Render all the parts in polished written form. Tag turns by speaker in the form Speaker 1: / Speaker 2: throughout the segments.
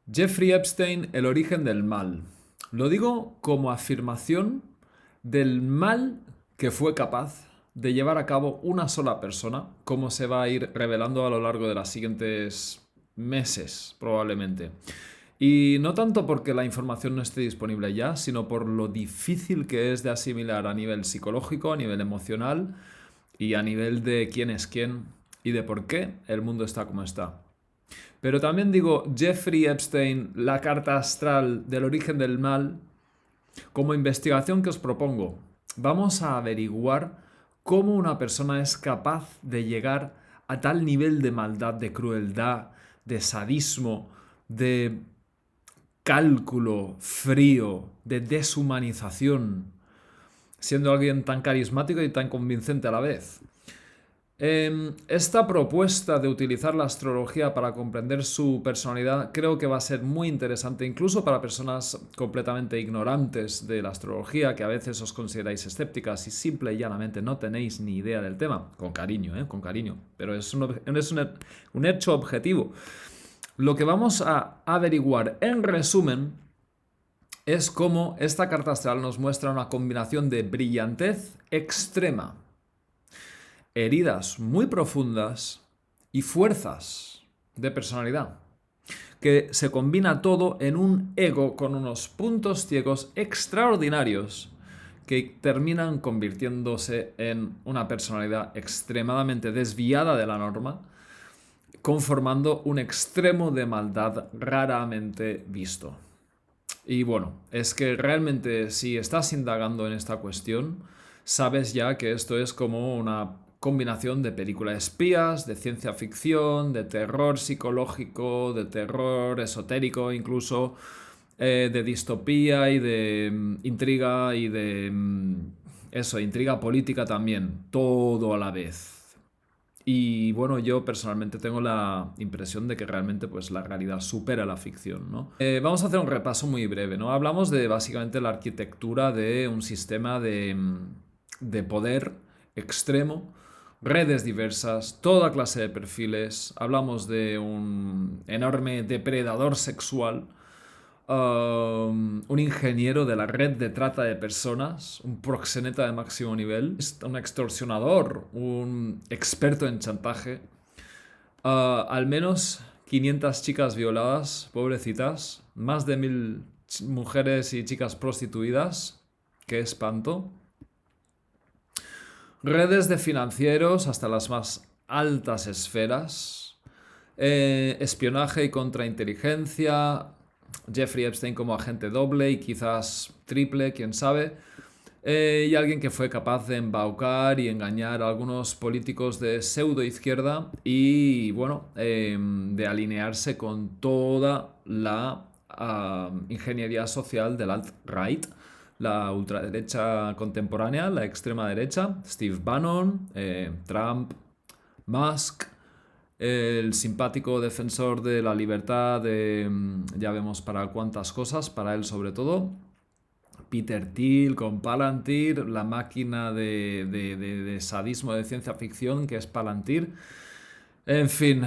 Speaker 1: Jeffrey Epstein, el origen del mal. Lo digo como afirmación del mal que fue capaz de llevar a cabo una sola persona, como se va a ir revelando a lo largo de los siguientes meses, probablemente. Y no tanto porque la información no esté disponible ya, sino por lo difícil que es de asimilar a nivel psicológico, a nivel emocional y a nivel de quién es quién y de por qué el mundo está como está. Pero también digo, Jeffrey Epstein, la carta astral del origen del mal, como investigación que os propongo, vamos a averiguar cómo una persona es capaz de llegar a tal nivel de maldad, de crueldad, de sadismo, de cálculo frío, de deshumanización, siendo alguien tan carismático y tan convincente a la vez. Esta propuesta de utilizar la astrología para comprender su personalidad creo que va a ser muy interesante incluso para personas completamente ignorantes de la astrología, que a veces os consideráis escépticas y simple y llanamente no tenéis ni idea del tema. Con cariño, con cariño. Pero es un hecho objetivo. Lo que vamos a averiguar en resumen es cómo esta carta astral nos muestra una combinación de brillantez extrema, heridas muy profundas y fuerzas de personalidad, que se combina todo en un ego con unos puntos ciegos extraordinarios que terminan convirtiéndose en una personalidad extremadamente desviada de la norma, conformando un extremo de maldad raramente visto. Y bueno, es que realmente si estás indagando en esta cuestión, sabes ya que esto es como una combinación de películas espías, de ciencia ficción, de terror psicológico, de terror esotérico incluso, de distopía y de intriga y de eso, intriga política también, todo a la vez. Y bueno, yo personalmente tengo la impresión de que realmente pues la realidad supera la ficción, ¿no? Vamos a hacer un repaso muy breve, ¿no? Hablamos de básicamente la arquitectura de un sistema de poder extremo, redes diversas, toda clase de perfiles. Hablamos de un enorme depredador sexual, un ingeniero de la red de trata de personas, un proxeneta de máximo nivel, un extorsionador, un experto en chantaje, al menos 500 chicas violadas, pobrecitas, más de 1000 mujeres y chicas prostituidas, qué espanto, redes de financieros hasta las más altas esferas, espionaje y contrainteligencia, Jeffrey Epstein como agente doble y quizás triple, quién sabe. Y alguien que fue capaz de embaucar y engañar a algunos políticos de pseudo izquierda y, bueno, de alinearse con toda la ingeniería social del alt-right, la ultraderecha contemporánea, la extrema derecha, Steve Bannon, Trump, Musk, el simpático defensor de la libertad, ya vemos para cuántas cosas, para él sobre todo. Peter Thiel con Palantir, la máquina de sadismo de ciencia ficción que es Palantir. En fin,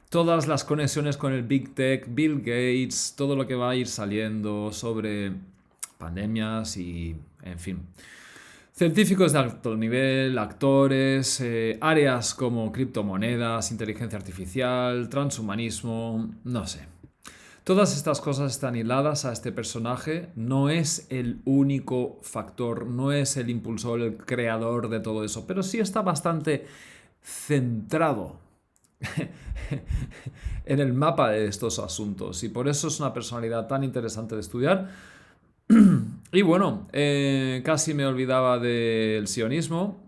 Speaker 1: todas las conexiones con el Big Tech, Bill Gates, todo lo que va a ir saliendo sobre pandemias y, en fin. Científicos de alto nivel, actores, áreas como criptomonedas, inteligencia artificial, transhumanismo, no sé. Todas estas cosas están hiladas a este personaje. No es el único factor, no es el impulsor, el creador de todo eso, pero sí está bastante centrado en el mapa de estos asuntos y por eso es una personalidad tan interesante de estudiar. Y bueno, casi me olvidaba del sionismo.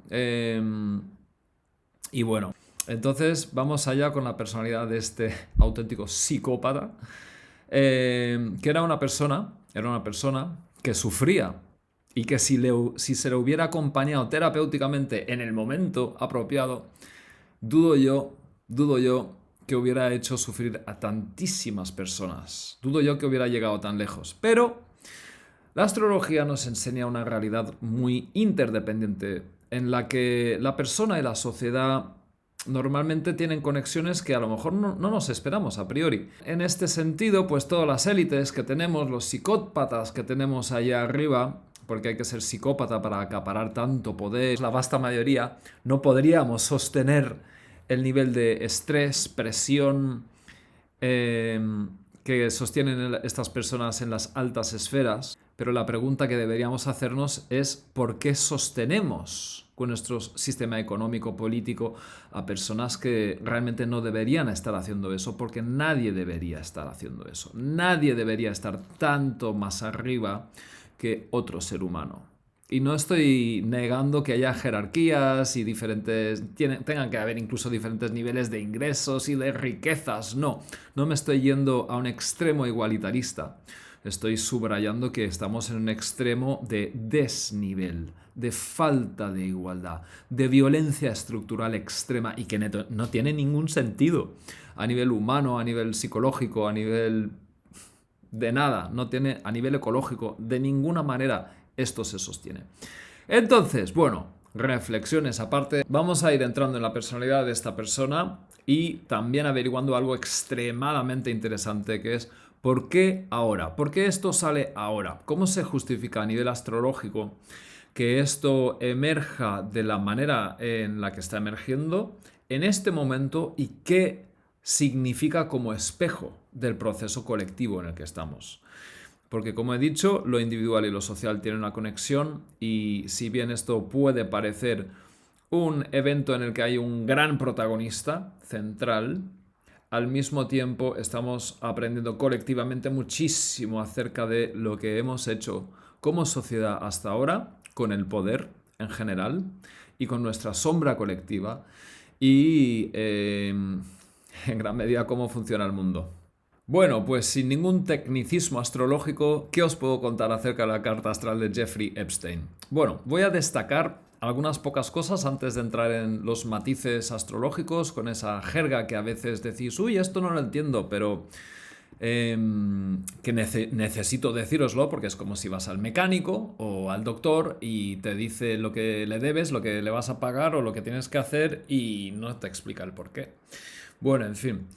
Speaker 1: Y bueno, entonces vamos allá con la personalidad de este auténtico psicópata, que era una persona que sufría y que si se le hubiera acompañado terapéuticamente en el momento apropiado, dudo yo que hubiera hecho sufrir a tantísimas personas. Dudo yo que hubiera llegado tan lejos. Pero la astrología nos enseña una realidad muy interdependiente en la que la persona y la sociedad normalmente tienen conexiones que a lo mejor no nos esperamos a priori. En este sentido, pues todas las élites que tenemos, los psicópatas que tenemos allá arriba, porque hay que ser psicópata para acaparar tanto poder, la vasta mayoría, no podríamos sostener el nivel de estrés, presión que sostienen estas personas en las altas esferas. Pero la pregunta que deberíamos hacernos es ¿por qué sostenemos con nuestro sistema económico, político, a personas que realmente no deberían estar haciendo eso? Porque nadie debería estar haciendo eso. Nadie debería estar tanto más arriba que otro ser humano. Y no estoy negando que haya jerarquías y tengan que haber incluso diferentes niveles de ingresos y de riquezas. No me estoy yendo a un extremo igualitarista. Estoy subrayando que estamos en un extremo de desnivel, de falta de igualdad, de violencia estructural extrema y que no tiene ningún sentido a nivel humano, a nivel psicológico, a nivel de nada, no tiene a nivel ecológico, de ninguna manera esto se sostiene. Entonces, bueno, reflexiones aparte, vamos a ir entrando en la personalidad de esta persona y también averiguando algo extremadamente interesante que es ¿por qué ahora? ¿Por qué esto sale ahora? ¿Cómo se justifica a nivel astrológico que esto emerja de la manera en la que está emergiendo en este momento y qué significa como espejo del proceso colectivo en el que estamos? Porque como he dicho, lo individual y lo social tienen una conexión y si bien esto puede parecer un evento en el que hay un gran protagonista central, al mismo tiempo estamos aprendiendo colectivamente muchísimo acerca de lo que hemos hecho como sociedad hasta ahora, con el poder en general y con nuestra sombra colectiva y en gran medida cómo funciona el mundo. Bueno, pues sin ningún tecnicismo astrológico, ¿qué os puedo contar acerca de la carta astral de Jeffrey Epstein? Bueno, voy a destacar algunas pocas cosas antes de entrar en los matices astrológicos, con esa jerga que a veces decís, uy, esto no lo entiendo, pero necesito decíroslo porque es como si vas al mecánico o al doctor y te dice lo que le debes, lo que le vas a pagar o lo que tienes que hacer y no te explica el por qué. Bueno, en fin.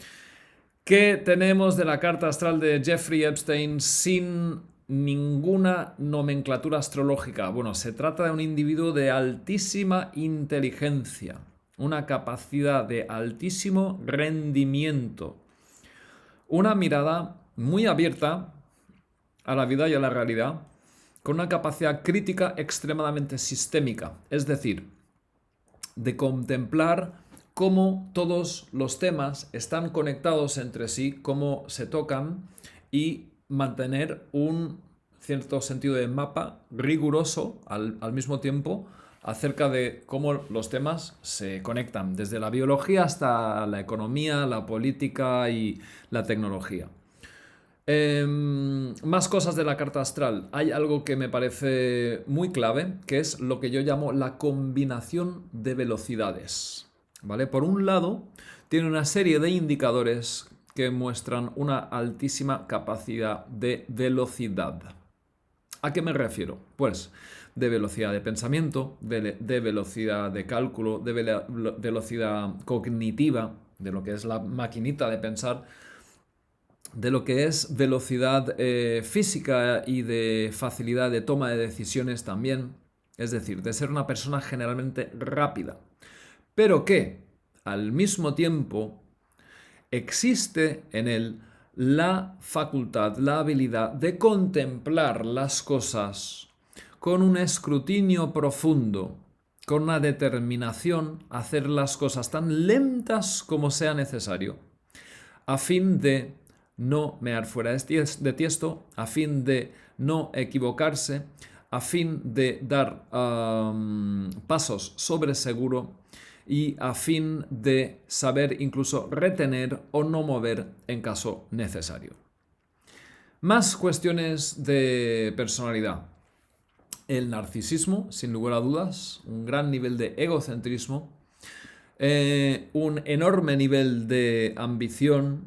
Speaker 1: ¿Qué tenemos de la carta astral de Jeffrey Epstein sin ninguna nomenclatura astrológica? Bueno, se trata de un individuo de altísima inteligencia, una capacidad de altísimo rendimiento, una mirada muy abierta a la vida y a la realidad, con una capacidad crítica extremadamente sistémica, es decir, de contemplar cómo todos los temas están conectados entre sí, cómo se tocan y mantener un cierto sentido de mapa riguroso al mismo tiempo acerca de cómo los temas se conectan, desde la biología hasta la economía, la política y la tecnología. Más cosas de la carta astral. Hay algo que me parece muy clave, que es lo que yo llamo la combinación de velocidades. ¿Vale? Por un lado, tiene una serie de indicadores que muestran una altísima capacidad de velocidad. ¿A qué me refiero? Pues de velocidad de pensamiento, de velocidad de cálculo, de velocidad cognitiva, de lo que es la maquinita de pensar, de lo que es velocidad física y de facilidad de toma de decisiones también. Es decir, de ser una persona generalmente rápida. Pero que, al mismo tiempo, existe en él la facultad, la habilidad de contemplar las cosas con un escrutinio profundo, con una determinación a hacer las cosas tan lentas como sea necesario, a fin de no mear fuera de tiesto, a fin de no equivocarse, a fin de dar pasos sobre seguro y a fin de saber incluso retener o no mover en caso necesario. Más cuestiones de personalidad. El narcisismo, sin lugar a dudas, un gran nivel de egocentrismo, un enorme nivel de ambición,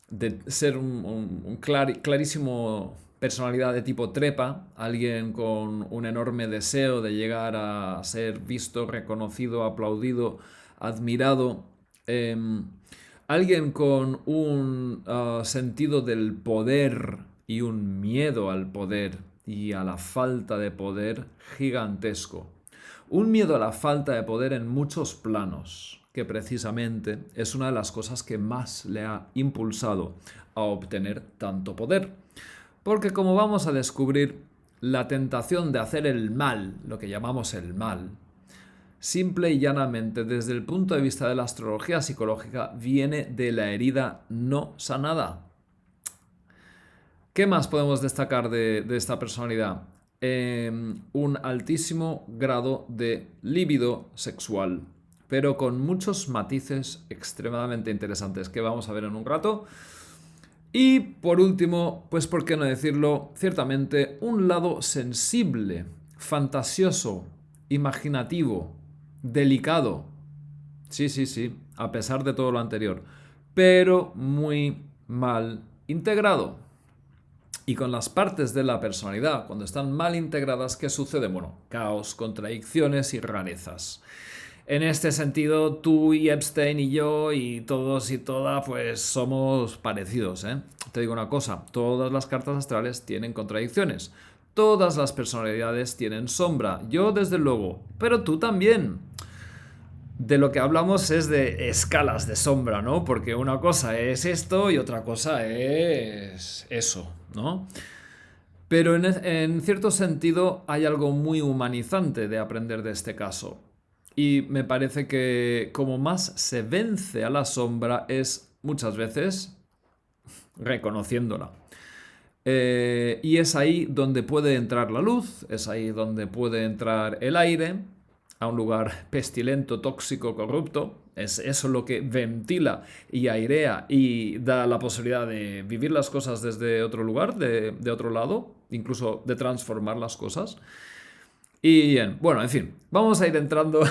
Speaker 1: de ser un clarísimo personalidad de tipo trepa, alguien con un enorme deseo de llegar a ser visto, reconocido, aplaudido, admirado Alguien con un sentido del poder y un miedo al poder y a la falta de poder gigantesco. Un miedo a la falta de poder en muchos planos, que precisamente es una de las cosas que más le ha impulsado a obtener tanto poder. Porque como vamos a descubrir, la tentación de hacer el mal, lo que llamamos el mal, simple y llanamente desde el punto de vista de la astrología psicológica, viene de la herida no sanada. ¿Qué más podemos destacar de esta personalidad? Un altísimo grado de libido sexual, pero con muchos matices extremadamente interesantes que vamos a ver en un rato. Y por último, pues por qué no decirlo, ciertamente un lado sensible, fantasioso, imaginativo, delicado. Sí, a pesar de todo lo anterior, pero muy mal integrado. Y con las partes de la personalidad, cuando están mal integradas, ¿qué sucede? Bueno, caos, contradicciones y rarezas. En este sentido, tú y Epstein y yo y todos y todas, pues somos parecidos, ¿eh? Te digo una cosa, todas las cartas astrales tienen contradicciones. Todas las personalidades tienen sombra. Yo desde luego, pero tú también. De lo que hablamos es de escalas de sombra, ¿no? Porque una cosa es esto y otra cosa es eso, ¿no? Pero en cierto sentido hay algo muy humanizante de aprender de este caso. Y me parece que como más se vence a la sombra es muchas veces reconociéndola. Y es ahí donde puede entrar la luz, es ahí donde puede entrar el aire, a un lugar pestilento, tóxico, corrupto. Es eso lo que ventila y airea y da la posibilidad de vivir las cosas desde otro lugar, de otro lado, incluso de transformar las cosas. Y bien, bueno, en fin, vamos a ir entrando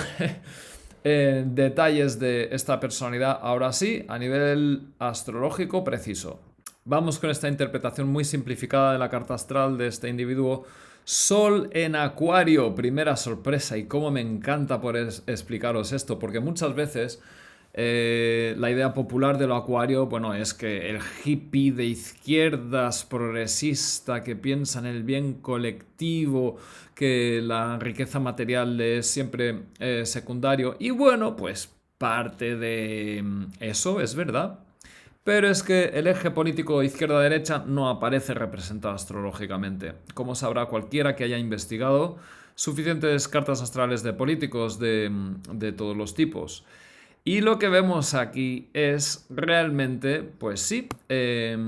Speaker 1: en detalles de esta personalidad ahora sí, a nivel astrológico preciso. Vamos con esta interpretación muy simplificada de la carta astral de este individuo. Sol en Acuario, primera sorpresa, y cómo me encanta poder explicaros esto, porque muchas veces la idea popular de lo Acuario, bueno, es que el hippie de izquierdas progresista que piensa en el bien colectivo, que la riqueza material es siempre secundario, y bueno, pues parte de eso es verdad. Pero es que el eje político izquierda-derecha no aparece representado astrológicamente. Como sabrá cualquiera que haya investigado suficientes cartas astrales de políticos de todos los tipos. Y lo que vemos aquí es realmente, pues sí, que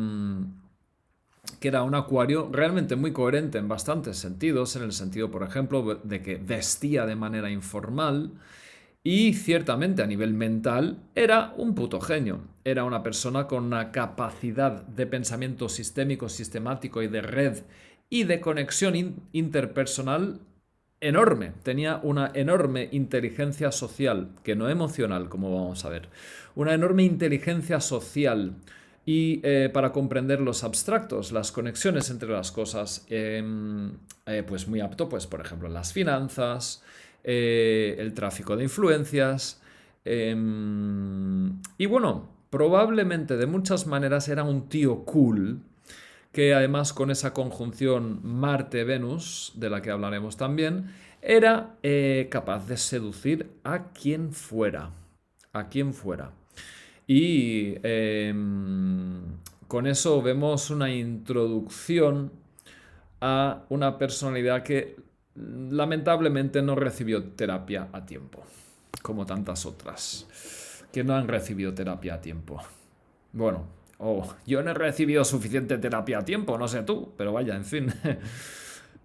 Speaker 1: era un Acuario realmente muy coherente en bastantes sentidos, en el sentido, por ejemplo, de que vestía de manera informal, y ciertamente a nivel mental era un puto genio. Era una persona con una capacidad de pensamiento sistémico, sistemático y de red y de conexión interpersonal enorme. Tenía una enorme inteligencia social, que no emocional, como vamos a ver. Una enorme inteligencia social. Y para comprender los abstractos, las conexiones entre las cosas, pues muy apto, pues por ejemplo, en las finanzas, el tráfico de influencias. Y bueno, probablemente de muchas maneras era un tío cool, que además con esa conjunción Marte-Venus, de la que hablaremos también, era capaz de seducir a quien fuera. A quien fuera. Y con eso vemos una introducción a una personalidad que lamentablemente no recibió terapia a tiempo, como tantas otras que no han recibido terapia a tiempo. Bueno, yo no he recibido suficiente terapia a tiempo, no sé tú, pero vaya, en fin.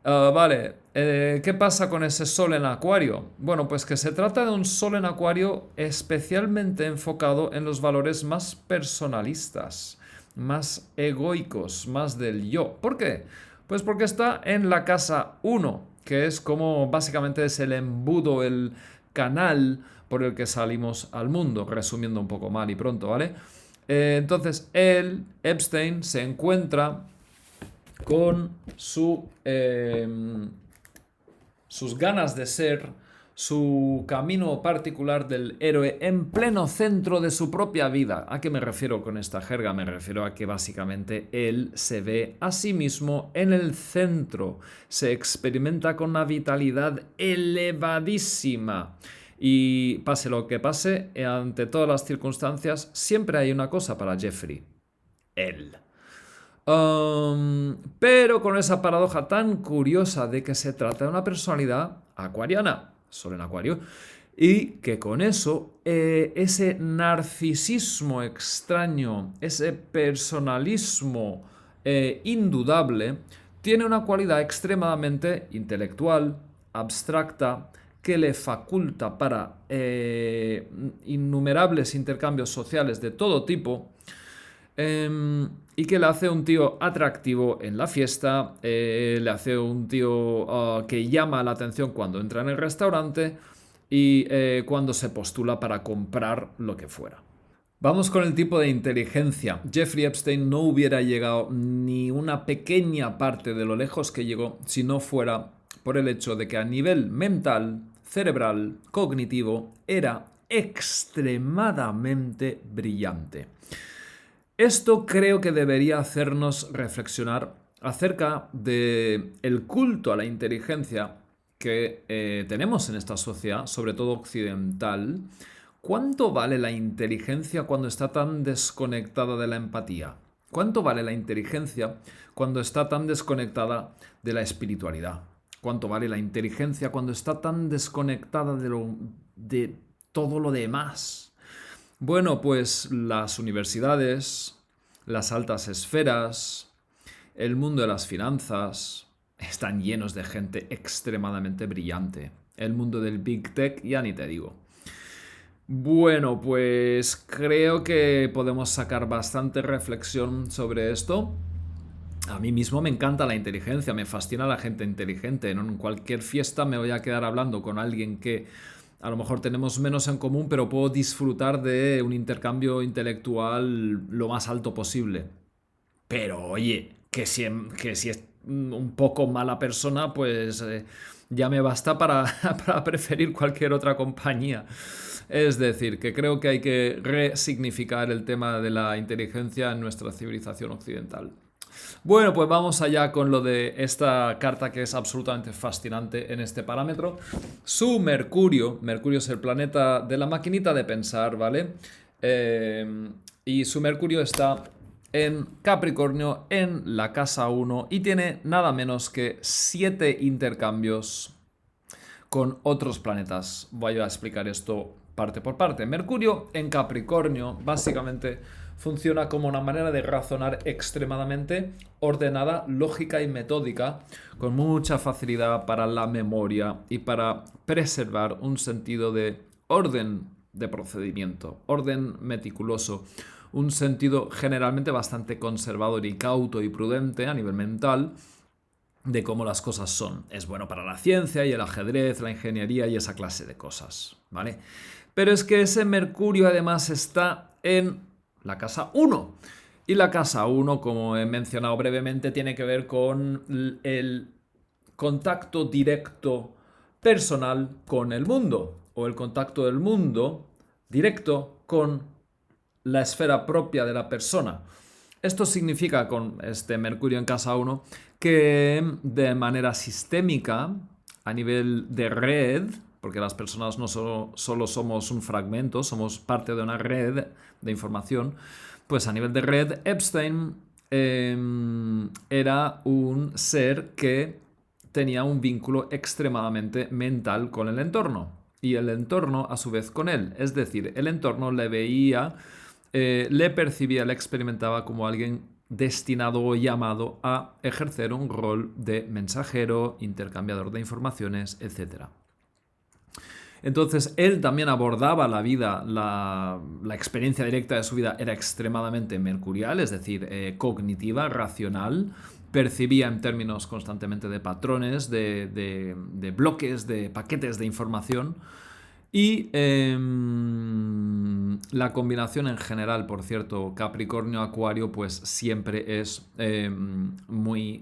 Speaker 1: Vale, ¿qué pasa con ese sol en Acuario? Bueno, pues que se trata de un sol en Acuario especialmente enfocado en los valores más personalistas, más egoicos, más del yo. ¿Por qué? Pues porque está en la casa 1, que es como básicamente es el embudo, el canal por el que salimos al mundo, resumiendo un poco mal y pronto, ¿vale? Entonces, él, Epstein, se encuentra con sus ganas de ser, su camino particular del héroe en pleno centro de su propia vida. ¿A qué me refiero con esta jerga? Me refiero a que básicamente él se ve a sí mismo en el centro, se experimenta con una vitalidad elevadísima. Y pase lo que pase, ante todas las circunstancias, siempre hay una cosa para Jeffrey: él. Pero con esa paradoja tan curiosa de que se trata de una personalidad acuariana, Sol en Acuario, y que con eso ese narcisismo extraño, ese personalismo indudable, tiene una cualidad extremadamente intelectual, abstracta, que le faculta para innumerables intercambios sociales de todo tipo. Y que le hace un tío atractivo en la fiesta, le hace un tío que llama la atención cuando entra en el restaurante y cuando se postula para comprar lo que fuera. Vamos con el tipo de inteligencia. Jeffrey Epstein no hubiera llegado ni una pequeña parte de lo lejos que llegó si no fuera por el hecho de que a nivel mental, cerebral, cognitivo, era extremadamente brillante. Esto creo que debería hacernos reflexionar acerca del culto a la inteligencia que tenemos en esta sociedad, sobre todo occidental. ¿Cuánto vale la inteligencia cuando está tan desconectada de la empatía? ¿Cuánto vale la inteligencia cuando está tan desconectada de la espiritualidad? ¿Cuánto vale la inteligencia cuando está tan desconectada de todo lo demás? Bueno, pues las universidades, las altas esferas, el mundo de las finanzas están llenos de gente extremadamente brillante. El mundo del Big Tech ya ni te digo. Bueno, pues creo que podemos sacar bastante reflexión sobre esto. A mí mismo me encanta la inteligencia, me fascina la gente inteligente. En cualquier fiesta me voy a quedar hablando con alguien que a lo mejor tenemos menos en común, pero puedo disfrutar de un intercambio intelectual lo más alto posible. Pero oye, que si es un poco mala persona, pues ya me basta para preferir cualquier otra compañía. Es decir, que creo que hay que resignificar el tema de la inteligencia en nuestra civilización occidental. Bueno, pues vamos allá con lo de esta carta que es absolutamente fascinante en este parámetro. Su Mercurio, Mercurio es el planeta de la maquinita de pensar, ¿vale? Y su Mercurio está en Capricornio, en la casa 1, y tiene nada menos que 7 intercambios con otros planetas. Voy a explicar esto parte por parte. Mercurio en Capricornio básicamente funciona como una manera de razonar extremadamente ordenada, lógica y metódica, con mucha facilidad para la memoria y para preservar un sentido de orden de procedimiento, orden meticuloso, un sentido generalmente bastante conservador y cauto y prudente a nivel mental de cómo las cosas son. Es bueno para la ciencia y el ajedrez, la ingeniería y esa clase de cosas, ¿vale? Pero es que ese Mercurio además está en la casa 1. Y la casa 1, como he mencionado brevemente, tiene que ver con el contacto directo personal con el mundo, o el contacto del mundo directo con la esfera propia de la persona. Esto significa, con este Mercurio en casa 1, que de manera sistémica, a nivel de red, porque las personas no solo somos un fragmento, somos parte de una red de información, pues a nivel de red, Epstein era un ser que tenía un vínculo extremadamente mental con el entorno y el entorno a su vez con él. Es decir, el entorno le veía, le percibía, le experimentaba como alguien destinado o llamado a ejercer un rol de mensajero, intercambiador de informaciones, etc. Entonces, él también abordaba la vida, la experiencia directa de su vida era extremadamente mercurial, es decir, cognitiva, racional, percibía en términos constantemente de patrones, de bloques, de paquetes de información. Y la combinación en general, por cierto, Capricornio-Acuario, pues siempre es muy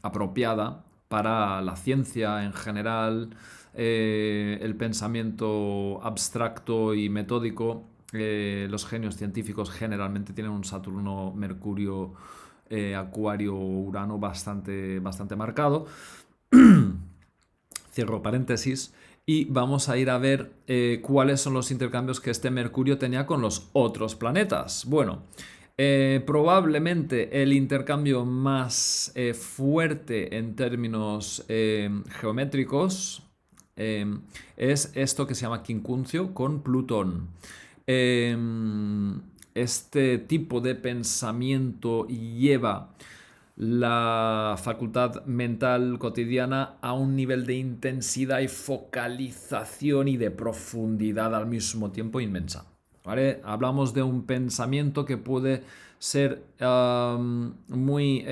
Speaker 1: apropiada para la ciencia en general, el pensamiento abstracto y metódico. Los genios científicos generalmente tienen un Saturno, Mercurio, Acuario, Urano bastante marcado. Cierro paréntesis. Y vamos a ir a ver cuáles son los intercambios que este Mercurio tenía con los otros planetas. Bueno, probablemente el intercambio más fuerte en términos geométricos es esto que se llama quincuncio con Plutón. Este tipo de pensamiento lleva la facultad mental cotidiana a un nivel de intensidad y focalización y de profundidad al mismo tiempo inmensa. ¿Vale? Hablamos de un pensamiento que puede ser muy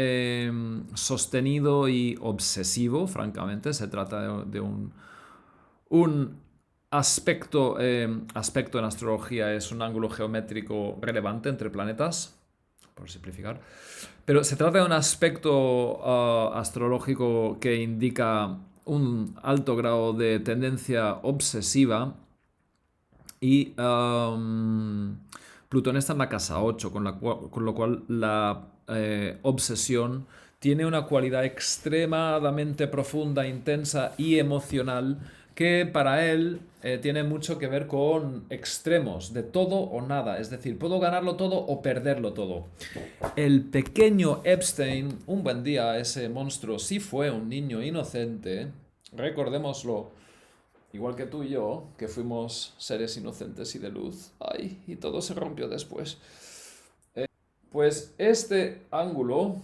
Speaker 1: sostenido y obsesivo, francamente. Se trata de un aspecto en astrología, es un ángulo geométrico relevante entre planetas, por simplificar. Pero se trata de un aspecto astrológico que indica un alto grado de tendencia obsesiva y Plutón está en la casa 8, con lo cual la obsesión tiene una cualidad extremadamente profunda, intensa y emocional que para él tiene mucho que ver con extremos, de todo o nada. Es decir, puedo ganarlo todo o perderlo todo. El pequeño Epstein, un buen día ese monstruo sí fue un niño inocente, recordémoslo, igual que tú y yo, que fuimos seres inocentes y de luz. Ay, y todo se rompió después. Pues este ángulo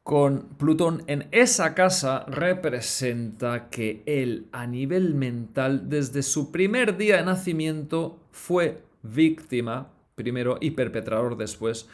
Speaker 1: con Plutón en esa casa representa que él a nivel mental desde su primer día de nacimiento fue víctima primero y perpetrador después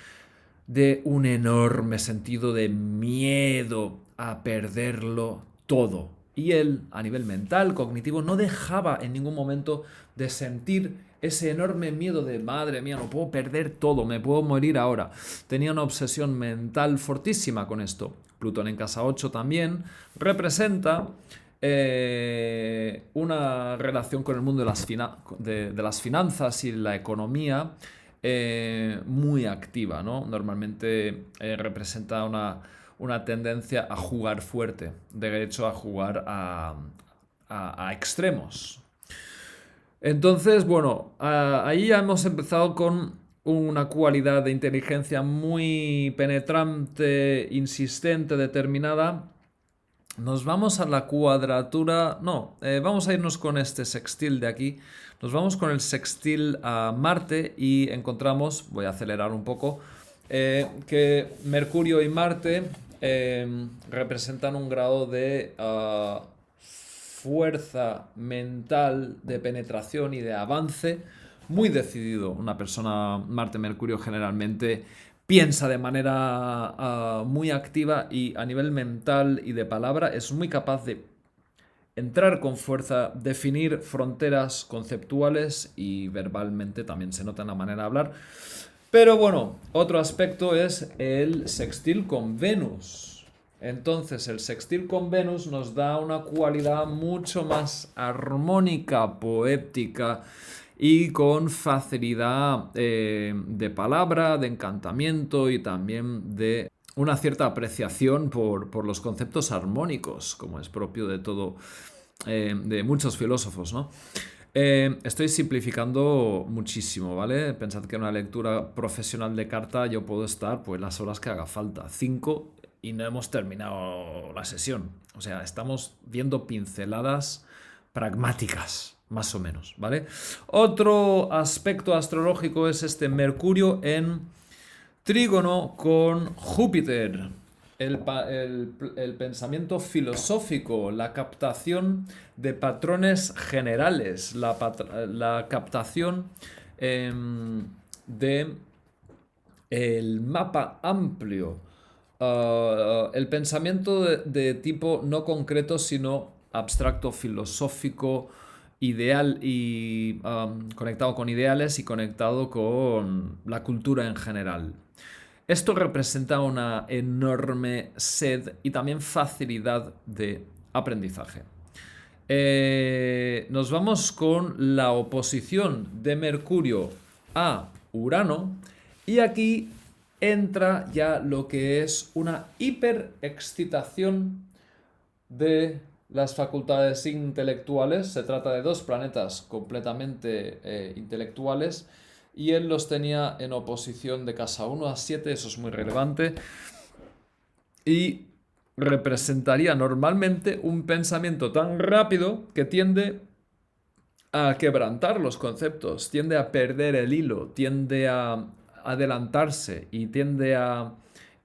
Speaker 1: de un enorme sentido de miedo a perderlo todo. Y él, a nivel mental, cognitivo, no dejaba en ningún momento de sentir ese enorme miedo de, madre mía, no puedo perder todo, me puedo morir ahora. Tenía una obsesión mental fortísima con esto. Plutón en casa 8 también representa una relación con el mundo de las finanzas y la economía muy activa, ¿no? Normalmente representa una tendencia a jugar fuerte, de hecho a jugar a extremos. Entonces, bueno, ahí ya hemos empezado con una cualidad de inteligencia muy penetrante, insistente, determinada. Nos vamos a la cuadratura. No, vamos a irnos con este sextil de aquí. Nos vamos con el sextil a Marte y encontramos, voy a acelerar un poco, que Mercurio y Marte representan un grado de fuerza mental, de penetración y de avance muy decidido. Una persona Marte-Mercurio generalmente piensa de manera muy activa y a nivel mental y de palabra es muy capaz de entrar con fuerza, definir fronteras conceptuales y verbalmente también se nota en la manera de hablar. Pero bueno, otro aspecto es el sextil con Venus. Entonces el sextil con Venus nos da una cualidad mucho más armónica, poética y con facilidad de palabra, de encantamiento y también de una cierta apreciación por los conceptos armónicos, como es propio de todo, de muchos filósofos, ¿no? Estoy simplificando muchísimo, ¿vale? Pensad que en una lectura profesional de carta yo puedo estar pues las horas que haga falta, 5, y no hemos terminado la sesión. O sea, estamos viendo pinceladas pragmáticas, más o menos, ¿vale? Otro aspecto astrológico es este Mercurio en trígono con Júpiter. El pensamiento filosófico, la captación de patrones generales, la captación de el mapa amplio, el pensamiento de tipo no concreto sino abstracto, filosófico, ideal y conectado con ideales y conectado con la cultura en general. Esto representa una enorme sed y también facilidad de aprendizaje. Nos vamos con la oposición de Mercurio a Urano y aquí entra ya lo que es una hiperexcitación de las facultades intelectuales. Se trata de dos planetas completamente intelectuales y él los tenía en oposición de casa 1 a 7, eso es muy relevante, y representaría normalmente un pensamiento tan rápido que tiende a quebrantar los conceptos, tiende a perder el hilo, tiende a adelantarse y tiende a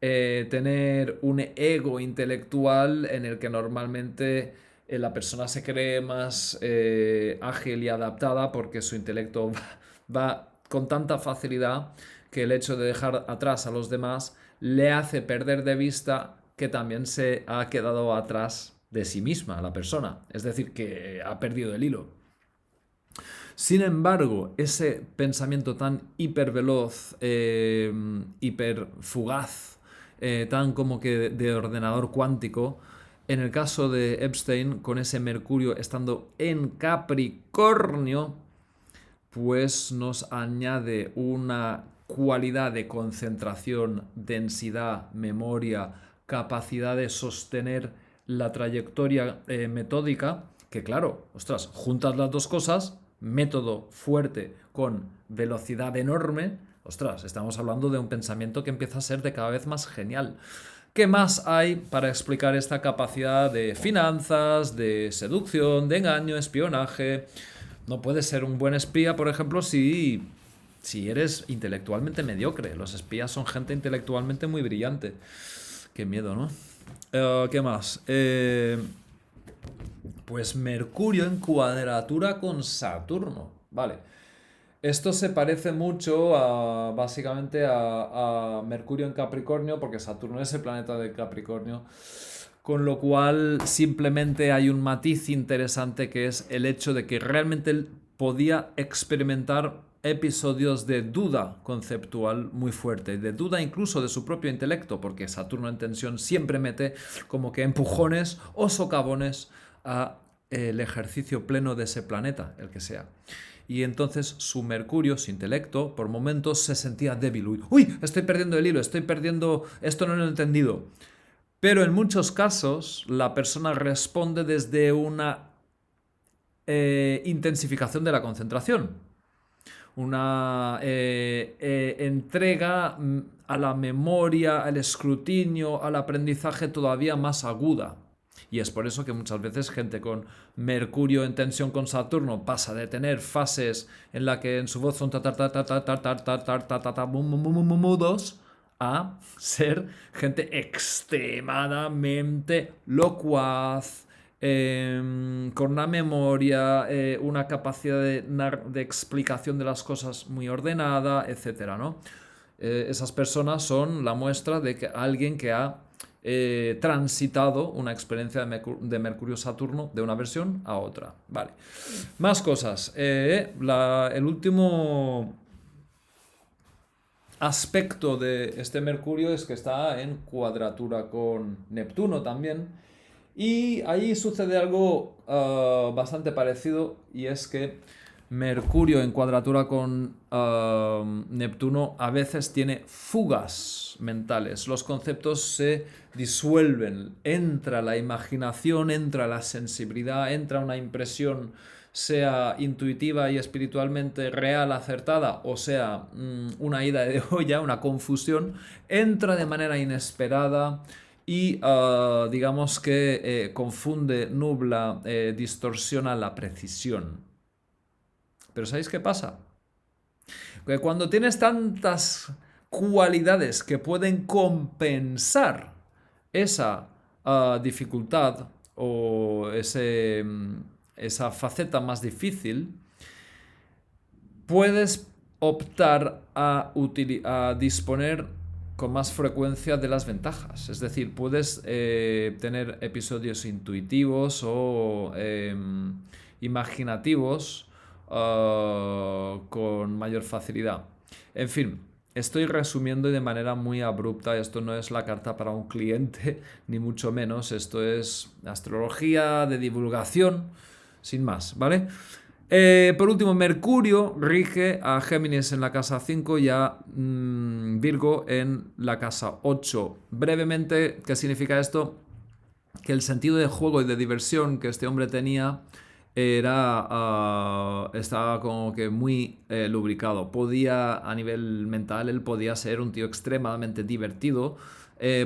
Speaker 1: tener un ego intelectual en el que normalmente la persona se cree más ágil y adaptada porque su intelecto va con tanta facilidad que el hecho de dejar atrás a los demás le hace perder de vista que también se ha quedado atrás de sí misma la persona, es decir, que ha perdido el hilo. Sin embargo, ese pensamiento tan hiperveloz, hiperfugaz, tan como que de ordenador cuántico, en el caso de Epstein, con ese Mercurio estando en Capricornio, pues nos añade una cualidad de concentración, densidad, memoria, capacidad de sostener la trayectoria metódica, que claro, ostras, juntas las dos cosas, método fuerte con velocidad enorme, ostras, estamos hablando de un pensamiento que empieza a ser de cada vez más genial. ¿Qué más hay para explicar esta capacidad de finanzas, de seducción, de engaño, espionaje? No puedes ser un buen espía, por ejemplo, si eres intelectualmente mediocre. Los espías son gente intelectualmente muy brillante. Qué miedo, ¿no? ¿Qué más? Pues Mercurio en cuadratura con Saturno. Vale. Esto se parece mucho básicamente a Mercurio en Capricornio, porque Saturno es el planeta de Capricornio, con lo cual simplemente hay un matiz interesante que es el hecho de que realmente él podía experimentar episodios de duda conceptual muy fuerte, de duda incluso de su propio intelecto, porque Saturno en tensión siempre mete como que empujones o socavones a el ejercicio pleno de ese planeta, el que sea. Y entonces su Mercurio, su intelecto, por momentos se sentía débil. Uy, estoy perdiendo el hilo, estoy perdiendo, esto no lo he entendido. Pero en muchos casos la persona responde desde una intensificación de la concentración, una entrega a la memoria, al escrutinio, al aprendizaje todavía más aguda. Y es por eso que muchas veces gente con Mercurio en tensión con Saturno pasa de tener fases en la que en su voz son mudos a ser gente extremadamente locuaz, con una memoria, una capacidad de explicación de las cosas muy ordenada, etcétera, ¿no? Esas personas son la muestra de que alguien que ha transitado una experiencia de Mercurio-Saturno de una versión a otra. Vale. Más cosas. El último aspecto de este Mercurio es que está en cuadratura con Neptuno también. Y ahí sucede algo bastante parecido, y es que Mercurio en cuadratura con Neptuno a veces tiene fugas mentales. Los conceptos se disuelven, entra la imaginación, entra la sensibilidad, entra una impresión, sea intuitiva y espiritualmente real, acertada, o sea, una ida de olla, una confusión, entra de manera inesperada y digamos que confunde, nubla, distorsiona la precisión. Pero ¿sabéis qué pasa? Que cuando tienes tantas cualidades que pueden compensar esa dificultad o esa faceta más difícil, puedes optar a disponer con más frecuencia de las ventajas. Es decir, puedes tener episodios intuitivos o imaginativos con mayor facilidad. En fin, estoy resumiendo de manera muy abrupta. Esto no es la carta para un cliente, ni mucho menos. Esto es astrología de divulgación, sin más, ¿vale? Por último, Mercurio rige a Géminis en la casa 5 y a Virgo en la casa 8. Brevemente, ¿qué significa esto? Que el sentido de juego y de diversión que este hombre tenía estaba como que muy lubricado. Podía, a nivel mental, él podía ser un tío extremadamente divertido,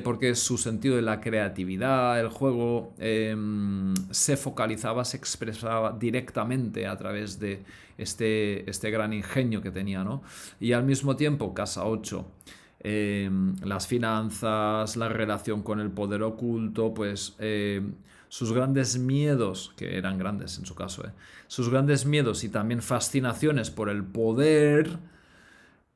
Speaker 1: porque su sentido de la creatividad, el juego, se focalizaba, se expresaba directamente a través de este gran ingenio que tenía, ¿no? Y al mismo tiempo, casa 8, las finanzas, la relación con el poder oculto, pues sus grandes miedos, que eran grandes en su caso, sus grandes miedos y también fascinaciones por el poder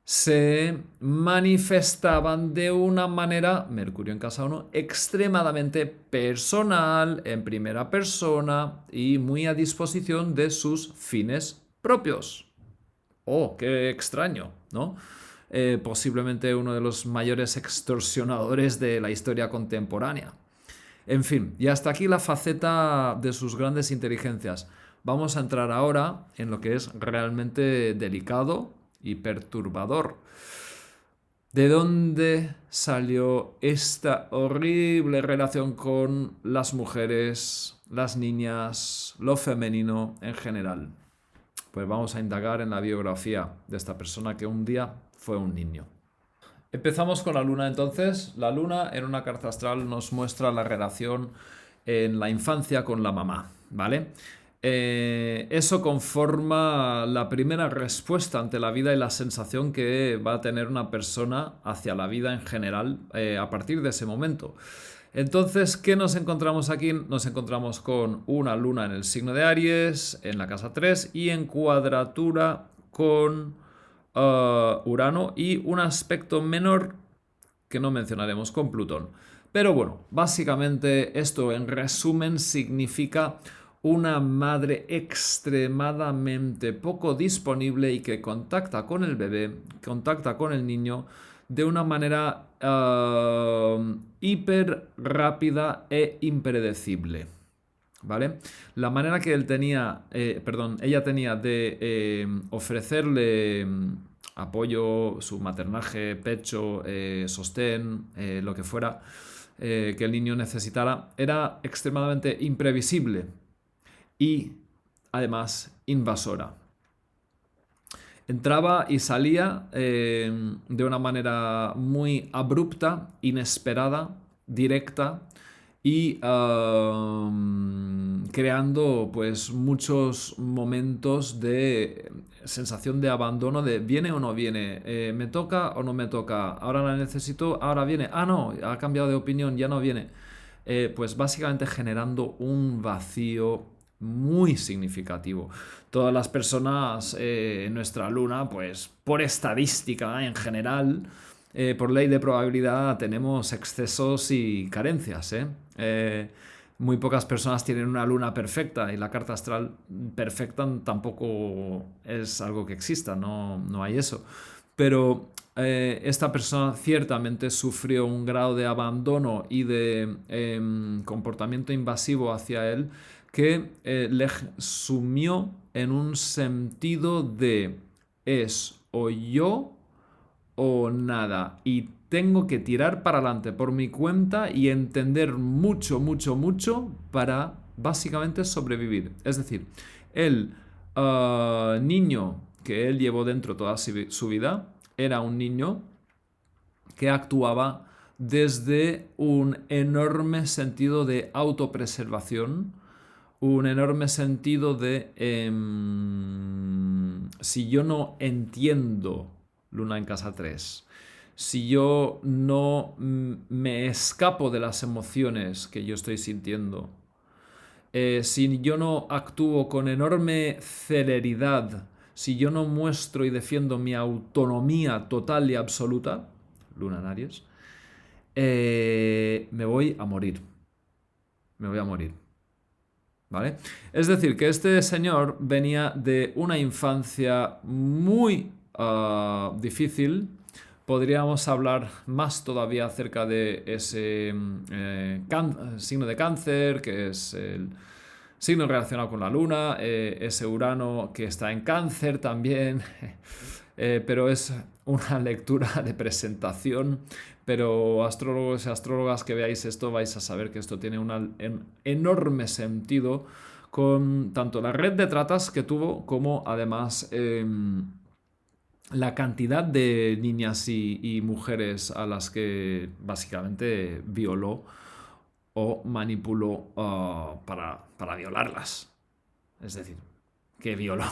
Speaker 1: se manifestaban de una manera, Mercurio en casa 1, extremadamente personal, en primera persona y muy a disposición de sus fines propios. Oh, qué extraño, ¿no? Posiblemente uno de los mayores extorsionadores de la historia contemporánea. En fin, y hasta aquí la faceta de sus grandes inteligencias. Vamos a entrar ahora en lo que es realmente delicado y perturbador. ¿De dónde salió esta horrible relación con las mujeres, las niñas, lo femenino en general? Pues vamos a indagar en la biografía de esta persona que un día fue un niño. Empezamos con la luna entonces. La luna en una carta astral nos muestra la relación en la infancia con la mamá, ¿vale? Eso conforma la primera respuesta ante la vida y la sensación que va a tener una persona hacia la vida en general a partir de ese momento. Entonces, ¿qué nos encontramos aquí? Nos encontramos con una luna en el signo de Aries, en la casa 3 y en cuadratura con Urano y un aspecto menor que no mencionaremos con Plutón. Pero bueno, básicamente esto en resumen significa una madre extremadamente poco disponible y que contacta con el bebé, contacta con el niño de una manera hiper rápida e impredecible. ¿Vale? La manera que ella tenía de ofrecerle apoyo, su maternaje, pecho, sostén, lo que fuera que el niño necesitara, era extremadamente imprevisible y además invasora. Entraba y salía de una manera muy abrupta, inesperada, directa y creando pues muchos momentos de sensación de abandono, de viene o no viene, me toca o no me toca, ahora la necesito, ahora viene, ah no, ha cambiado de opinión, ya no viene. Pues básicamente generando un vacío muy significativo. Todas las personas en nuestra luna, pues por estadística en general, por ley de probabilidad, tenemos excesos y carencias. Muy pocas personas tienen una luna perfecta y la carta astral perfecta tampoco es algo que exista, no hay eso. Pero esta persona ciertamente sufrió un grado de abandono y de comportamiento invasivo hacia él que le sumió en un sentido de es o yo o nada. Y tengo que tirar para adelante por mi cuenta y entender mucho, mucho, mucho para básicamente sobrevivir. Es decir, el niño que él llevó dentro toda su vida era un niño que actuaba desde un enorme sentido de autopreservación, un enorme sentido de si yo no entiendo Luna en casa 3, si yo no me escapo de las emociones que yo estoy sintiendo, si yo no actúo con enorme celeridad, si yo no muestro y defiendo mi autonomía total y absoluta, Luna en Aries, me voy a morir. Me voy a morir. ¿Vale? Es decir, que este señor venía de una infancia muy difícil, Podríamos hablar más todavía acerca de ese signo de cáncer, que es el signo relacionado con la luna, ese Urano que está en cáncer también, pero es una lectura de presentación. Pero astrólogos y astrólogas que veáis esto vais a saber que esto tiene un enorme sentido con tanto la red de tratas que tuvo como además la cantidad de niñas y mujeres a las que básicamente violó o manipuló para violarlas. Es decir, que violó.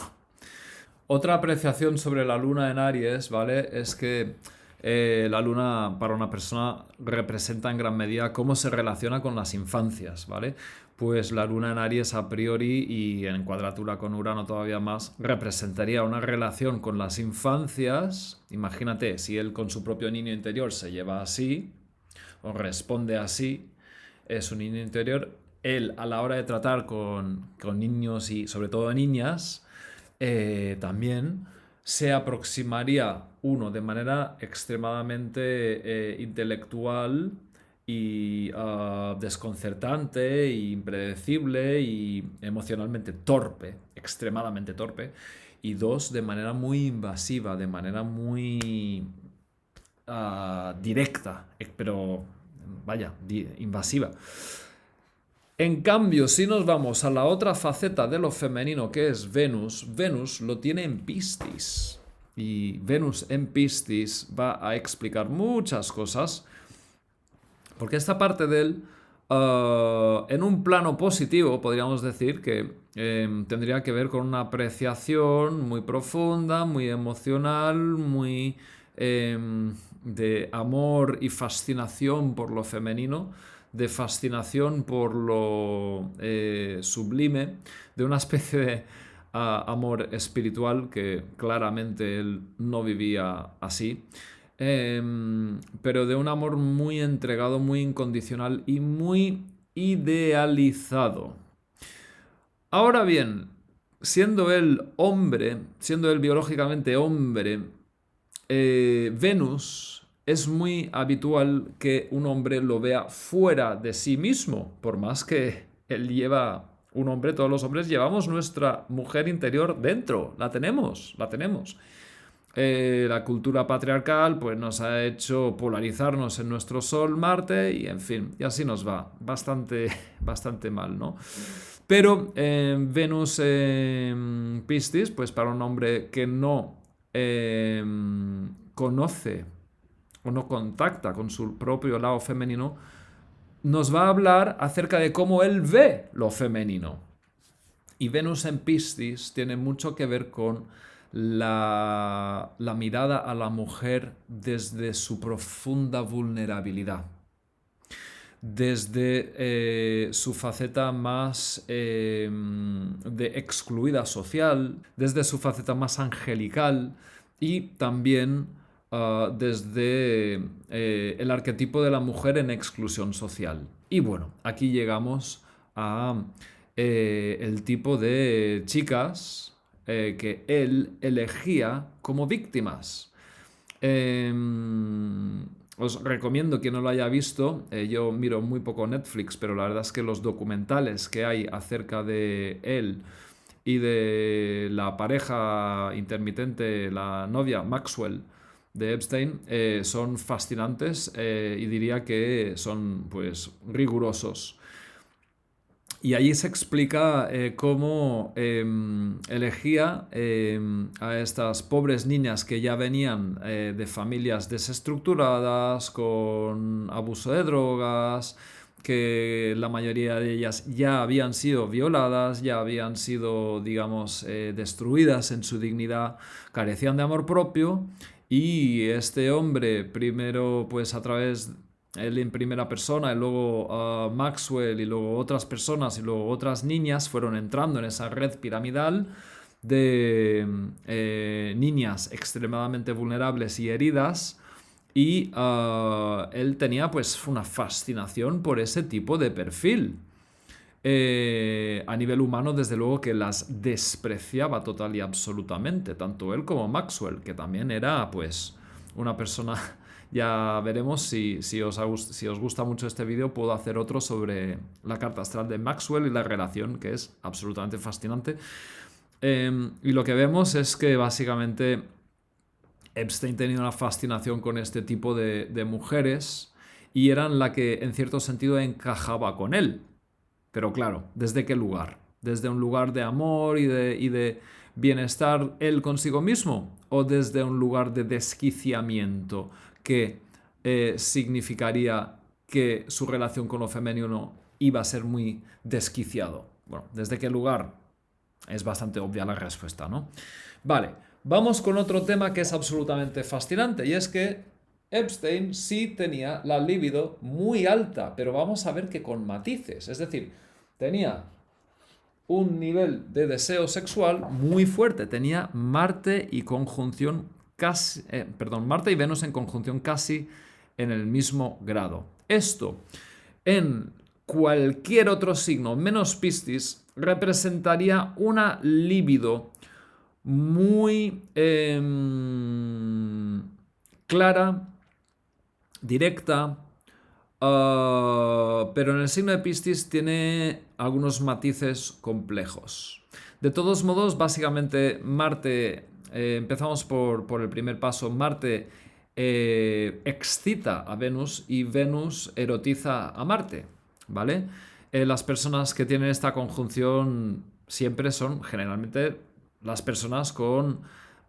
Speaker 1: Otra apreciación sobre la luna en Aries, ¿vale? Es que la luna para una persona representa en gran medida cómo se relaciona con las infancias, ¿vale? Pues la luna en Aries a priori y en cuadratura con Urano todavía más representaría una relación con las infancias. Imagínate, si él con su propio niño interior se lleva así o responde así, es un niño interior. Él a la hora de tratar con niños y sobre todo niñas, también se aproximaría uno de manera extremadamente intelectual y desconcertante, y impredecible y emocionalmente torpe, extremadamente torpe, y dos, de manera muy invasiva, de manera muy directa, pero vaya, invasiva. En cambio, si nos vamos a la otra faceta de lo femenino que es Venus, Venus lo tiene en Piscis. Y Venus en Piscis va a explicar muchas cosas, porque esta parte de él, en un plano positivo, podríamos decir que tendría que ver con una apreciación muy profunda, muy emocional, muy de amor y fascinación por lo femenino, de fascinación por lo sublime, de una especie de amor espiritual que claramente él no vivía así, pero de un amor muy entregado, muy incondicional y muy idealizado. Ahora bien, siendo él hombre, siendo él biológicamente hombre, Venus, es muy habitual que un hombre lo vea fuera de sí mismo, por más que él lleva, un hombre, todos los hombres llevamos nuestra mujer interior dentro, la tenemos, la tenemos. La cultura patriarcal pues nos ha hecho polarizarnos en nuestro Sol, Marte y en fin, y así nos va, bastante, bastante mal, ¿no? Pero Venus Piscis, pues para un hombre que no conoce o no contacta con su propio lado femenino, nos va a hablar acerca de cómo él ve lo femenino. Y Venus en Piscis tiene mucho que ver con la mirada a la mujer desde su profunda vulnerabilidad, desde su faceta más de excluida social, desde su faceta más angelical y también desde el arquetipo de la mujer en exclusión social. Y bueno, aquí llegamos a el tipo de chicas que él elegía como víctimas. Os recomiendo que no lo haya visto. Yo miro muy poco Netflix, pero la verdad es que los documentales que hay acerca de él y de la pareja intermitente, la novia Maxwell de Epstein, son fascinantes y diría que son pues rigurosos. Y allí se explica cómo elegía a estas pobres niñas que ya venían de familias desestructuradas, con abuso de drogas, que la mayoría de ellas ya habían sido violadas, ya habían sido, digamos, destruidas en su dignidad, carecían de amor propio. Y este hombre, primero, pues a través él en primera persona y luego Maxwell y luego otras personas y luego otras niñas fueron entrando en esa red piramidal de niñas extremadamente vulnerables y heridas, y él tenía pues una fascinación por ese tipo de perfil. A nivel humano, desde luego que las despreciaba total y absolutamente, tanto él como Maxwell, que también era pues una persona, ya veremos si os gusta mucho este vídeo, puedo hacer otro sobre la carta astral de Maxwell y la relación, que es absolutamente fascinante. Y lo que vemos es que básicamente Epstein tenía una fascinación con este tipo de mujeres y eran la que en cierto sentido encajaba con él. Pero claro, ¿desde qué lugar? ¿Desde un lugar de amor y de bienestar él consigo mismo? ¿O desde un lugar de desquiciamiento que significaría que su relación con lo femenino iba a ser muy desquiciado? Bueno, ¿desde qué lugar? Es bastante obvia la respuesta, ¿no? Vale, vamos con otro tema que es absolutamente fascinante y es que Epstein sí tenía la libido muy alta, pero vamos a ver que con matices. Es decir, tenía un nivel de deseo sexual muy fuerte. Tenía Marte y conjunción casi, Marte y Venus en conjunción casi en el mismo grado. Esto en cualquier otro signo menos Piscis representaría una libido muy clara, directa, pero en el signo de Piscis tiene algunos matices complejos. De todos modos, básicamente Marte, empezamos por el primer paso, Marte excita a Venus y Venus erotiza a Marte, ¿vale? Las personas que tienen esta conjunción siempre son generalmente las personas con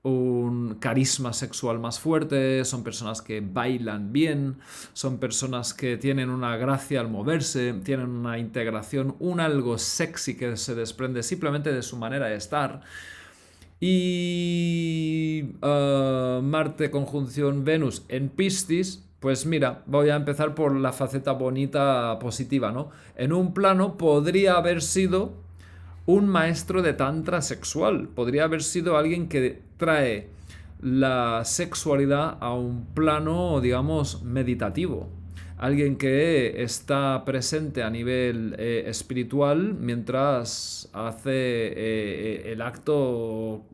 Speaker 1: un carisma sexual más fuerte, son personas que bailan bien, son personas que tienen una gracia al moverse, tienen una integración, un algo sexy que se desprende simplemente de su manera de estar. Y Marte conjunción Venus en Piscis, pues mira, voy a empezar por la faceta bonita positiva, ¿no? En un plano podría haber sido un maestro de tantra sexual. Podría haber sido alguien que trae la sexualidad a un plano, digamos, meditativo. Alguien que está presente a nivel espiritual mientras hace el acto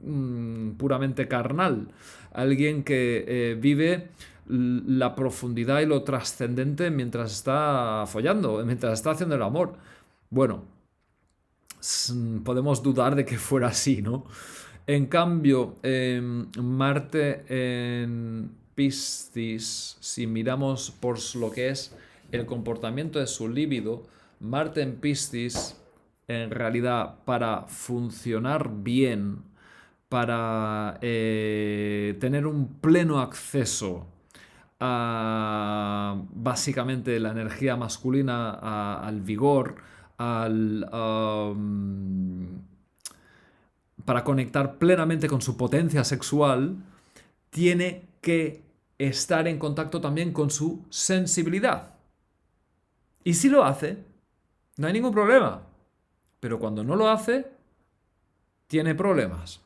Speaker 1: puramente carnal. Alguien que vive la profundidad y lo trascendente mientras está follando, mientras está haciendo el amor. Bueno, podemos dudar de que fuera así, ¿no? En cambio, Marte en Piscis, si miramos por lo que es el comportamiento de su líbido, Marte en Piscis, en realidad, para funcionar bien, para tener un pleno acceso a básicamente la energía masculina, al vigor, al, para conectar plenamente con su potencia sexual, tiene que estar en contacto también con su sensibilidad. Y si lo hace, no hay ningún problema. Pero cuando no lo hace, tiene problemas.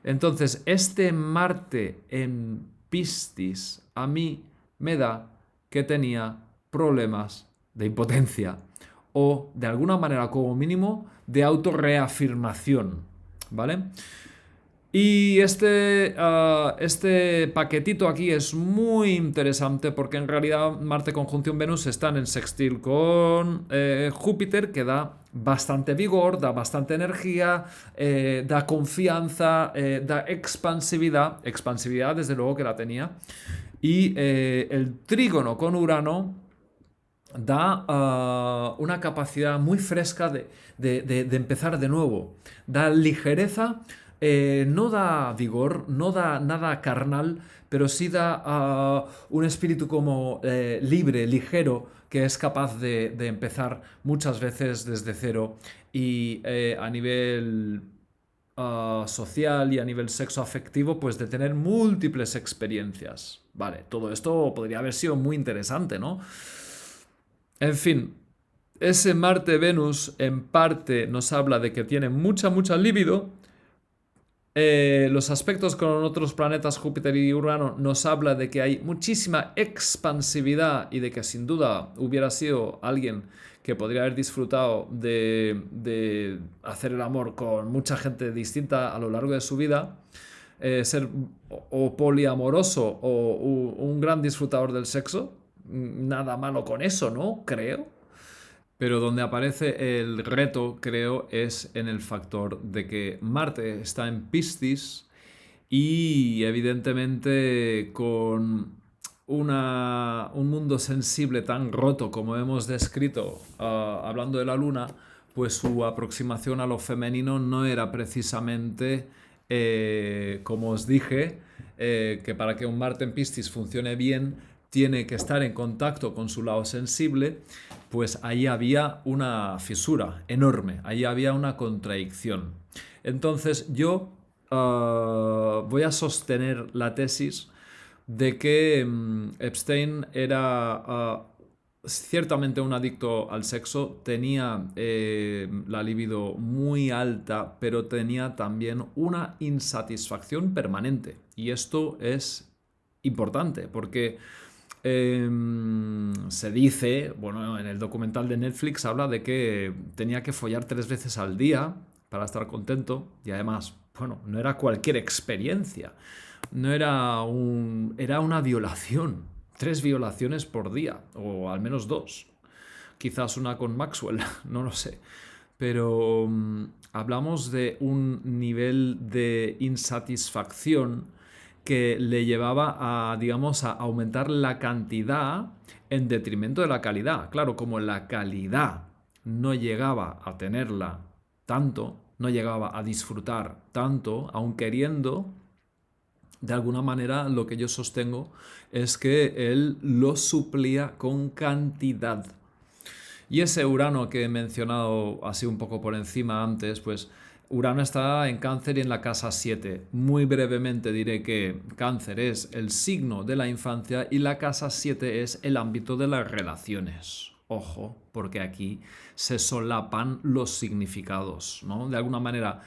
Speaker 1: Entonces, este Marte en Piscis a mí me da que tenía problemas de impotencia o de alguna manera como mínimo de autorreafirmación, ¿vale? Y este paquetito aquí es muy interesante porque en realidad Marte conjunción Venus están en sextil con Júpiter, que da bastante vigor, da bastante energía, da confianza, da expansividad desde luego que la tenía, y el trígono con Urano da una capacidad muy fresca de empezar de nuevo, da ligereza. No da vigor, no da nada carnal, pero sí da un espíritu como libre, ligero, que es capaz de empezar muchas veces desde cero y a nivel social y a nivel sexo afectivo, pues de tener múltiples experiencias. Vale, todo esto podría haber sido muy interesante, ¿no? En fin, ese Marte-Venus en parte nos habla de que tiene mucha libido. Los aspectos con otros planetas, Júpiter y Urano, nos habla de que hay muchísima expansividad y de que sin duda hubiera sido alguien que podría haber disfrutado de hacer el amor con mucha gente distinta a lo largo de su vida. ser o poliamoroso o un gran disfrutador del sexo. Nada malo con eso, ¿no? Creo. Pero donde aparece el reto, creo, es en el factor de que Marte está en Piscis y evidentemente con un mundo sensible tan roto como hemos descrito hablando de la Luna, pues su aproximación a lo femenino no era precisamente, como os dije, que para que un Marte en Piscis funcione bien, tiene que estar en contacto con su lado sensible, pues ahí había una fisura enorme, ahí había una contradicción. Entonces yo voy a sostener la tesis de que Epstein era ciertamente un adicto al sexo, tenía la libido muy alta, pero tenía también una insatisfacción permanente. Y esto es importante porque se dice, bueno, en el documental de Netflix habla de que tenía que follar 3 veces al día para estar contento y además, bueno, no era cualquier experiencia, no era era una violación, 3 violaciones por día, o al menos 2, quizás una con Maxwell, no lo sé, pero hablamos de un nivel de insatisfacción que le llevaba a, digamos, a aumentar la cantidad en detrimento de la calidad. Claro, como la calidad no llegaba a tenerla tanto, no llegaba a disfrutar tanto, aun queriendo, de alguna manera lo que yo sostengo es que él lo suplía con cantidad. Y ese Urano que he mencionado así un poco por encima antes, pues Urano está en Cáncer y en la casa 7. Muy brevemente diré que Cáncer es el signo de la infancia y la casa 7 es el ámbito de las relaciones. Ojo, porque aquí se solapan los significados, ¿no? De alguna manera,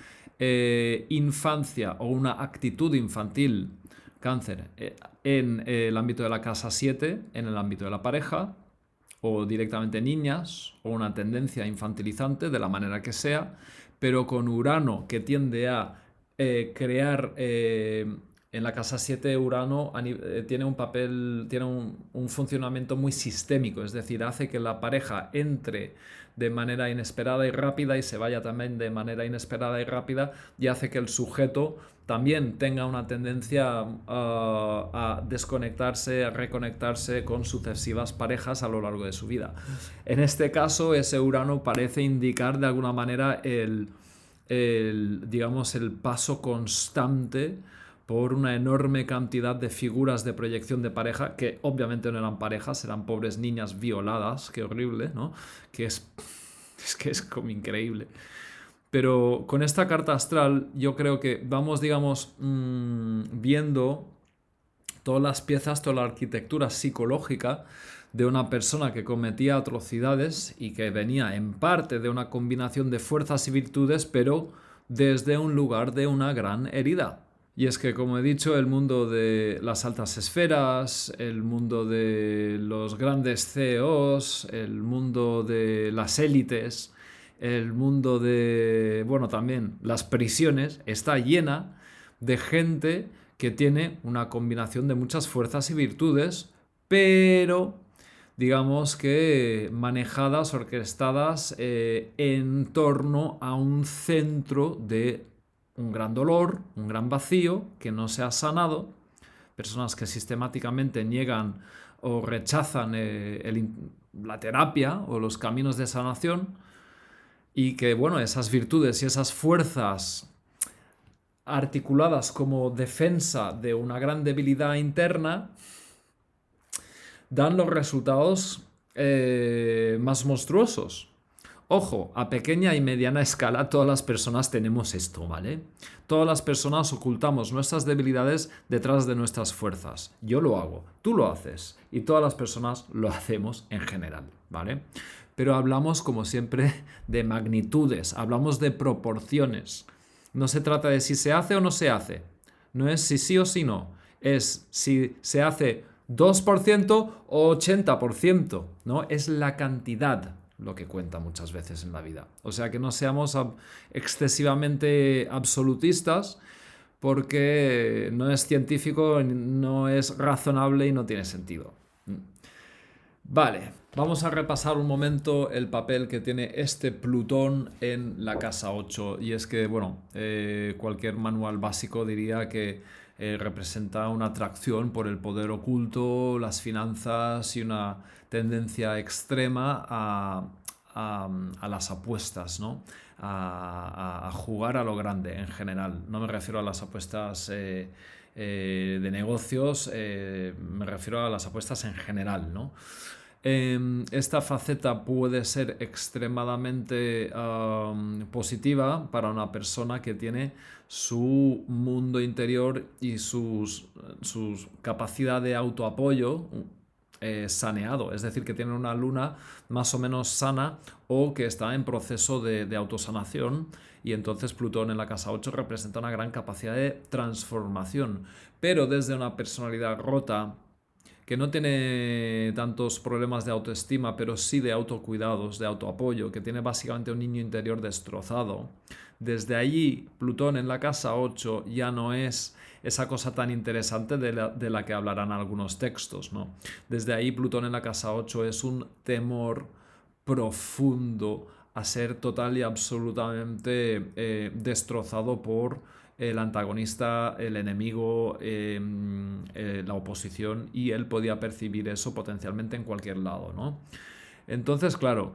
Speaker 1: infancia o una actitud infantil, Cáncer, en el ámbito de la casa 7, en el ámbito de la pareja, o directamente niñas, o una tendencia infantilizante, de la manera que sea, pero con Urano que tiende a crear, en la casa 7 Urano tiene un papel, tiene un funcionamiento muy sistémico, es decir, hace que la pareja entre de manera inesperada y rápida y se vaya también de manera inesperada y rápida, y hace que el sujeto también tenga una tendencia a desconectarse, a reconectarse con sucesivas parejas a lo largo de su vida. En este caso, ese Urano parece indicar de alguna manera digamos, el paso constante por una enorme cantidad de figuras de proyección de pareja, que obviamente no eran parejas, eran pobres niñas violadas, qué horrible, ¿no? Que es como increíble. Pero con esta carta astral yo creo que vamos, digamos, viendo todas las piezas, toda la arquitectura psicológica de una persona que cometía atrocidades y que venía en parte de una combinación de fuerzas y virtudes, pero desde un lugar de una gran herida. Y es que, como he dicho, el mundo de las altas esferas, el mundo de los grandes CEOs, el mundo de las élites, el mundo de, bueno, también las prisiones, está llena de gente que tiene una combinación de muchas fuerzas y virtudes, pero digamos que manejadas, orquestadas en torno a un centro de un gran dolor, un gran vacío que no se ha sanado, personas que sistemáticamente niegan o rechazan la terapia o los caminos de sanación, y que, bueno, esas virtudes y esas fuerzas articuladas como defensa de una gran debilidad interna dan los resultados más monstruosos. Ojo, a pequeña y mediana escala todas las personas tenemos esto, ¿vale? Todas las personas ocultamos nuestras debilidades detrás de nuestras fuerzas. Yo lo hago, tú lo haces y todas las personas lo hacemos en general, ¿vale? Pero hablamos, como siempre, de magnitudes, hablamos de proporciones. No se trata de si se hace o no se hace. No es si sí o si no. Es si se hace 2% o 80%, ¿no? Es la cantidad lo que cuenta muchas veces en la vida. O sea, que no seamos excesivamente absolutistas, porque no es científico, no es razonable y no tiene sentido. Vale, vamos a repasar un momento el papel que tiene este Plutón en la casa 8. Y es que, bueno, cualquier manual básico diría que representa una atracción por el poder oculto, las finanzas y una tendencia extrema a las apuestas, ¿no? A jugar a lo grande en general. No me refiero a las apuestas de negocios, me refiero a las apuestas en general, ¿no? Esta faceta puede ser extremadamente positiva para una persona que tiene su mundo interior y su capacidad de autoapoyo saneado, es decir, que tiene una luna más o menos sana o que está en proceso de autosanación, y entonces Plutón en la casa 8 representa una gran capacidad de transformación, pero desde una personalidad rota que no tiene tantos problemas de autoestima, pero sí de autocuidados, de autoapoyo, que tiene básicamente un niño interior destrozado. Desde allí, Plutón en la casa 8 ya no es esa cosa tan interesante de la que hablarán algunos textos, ¿no? Desde ahí, Plutón en la casa 8 es un temor profundo a ser total y absolutamente destrozado por el antagonista, el enemigo, la oposición, y él podía percibir eso potencialmente en cualquier lado, ¿no? Entonces, claro,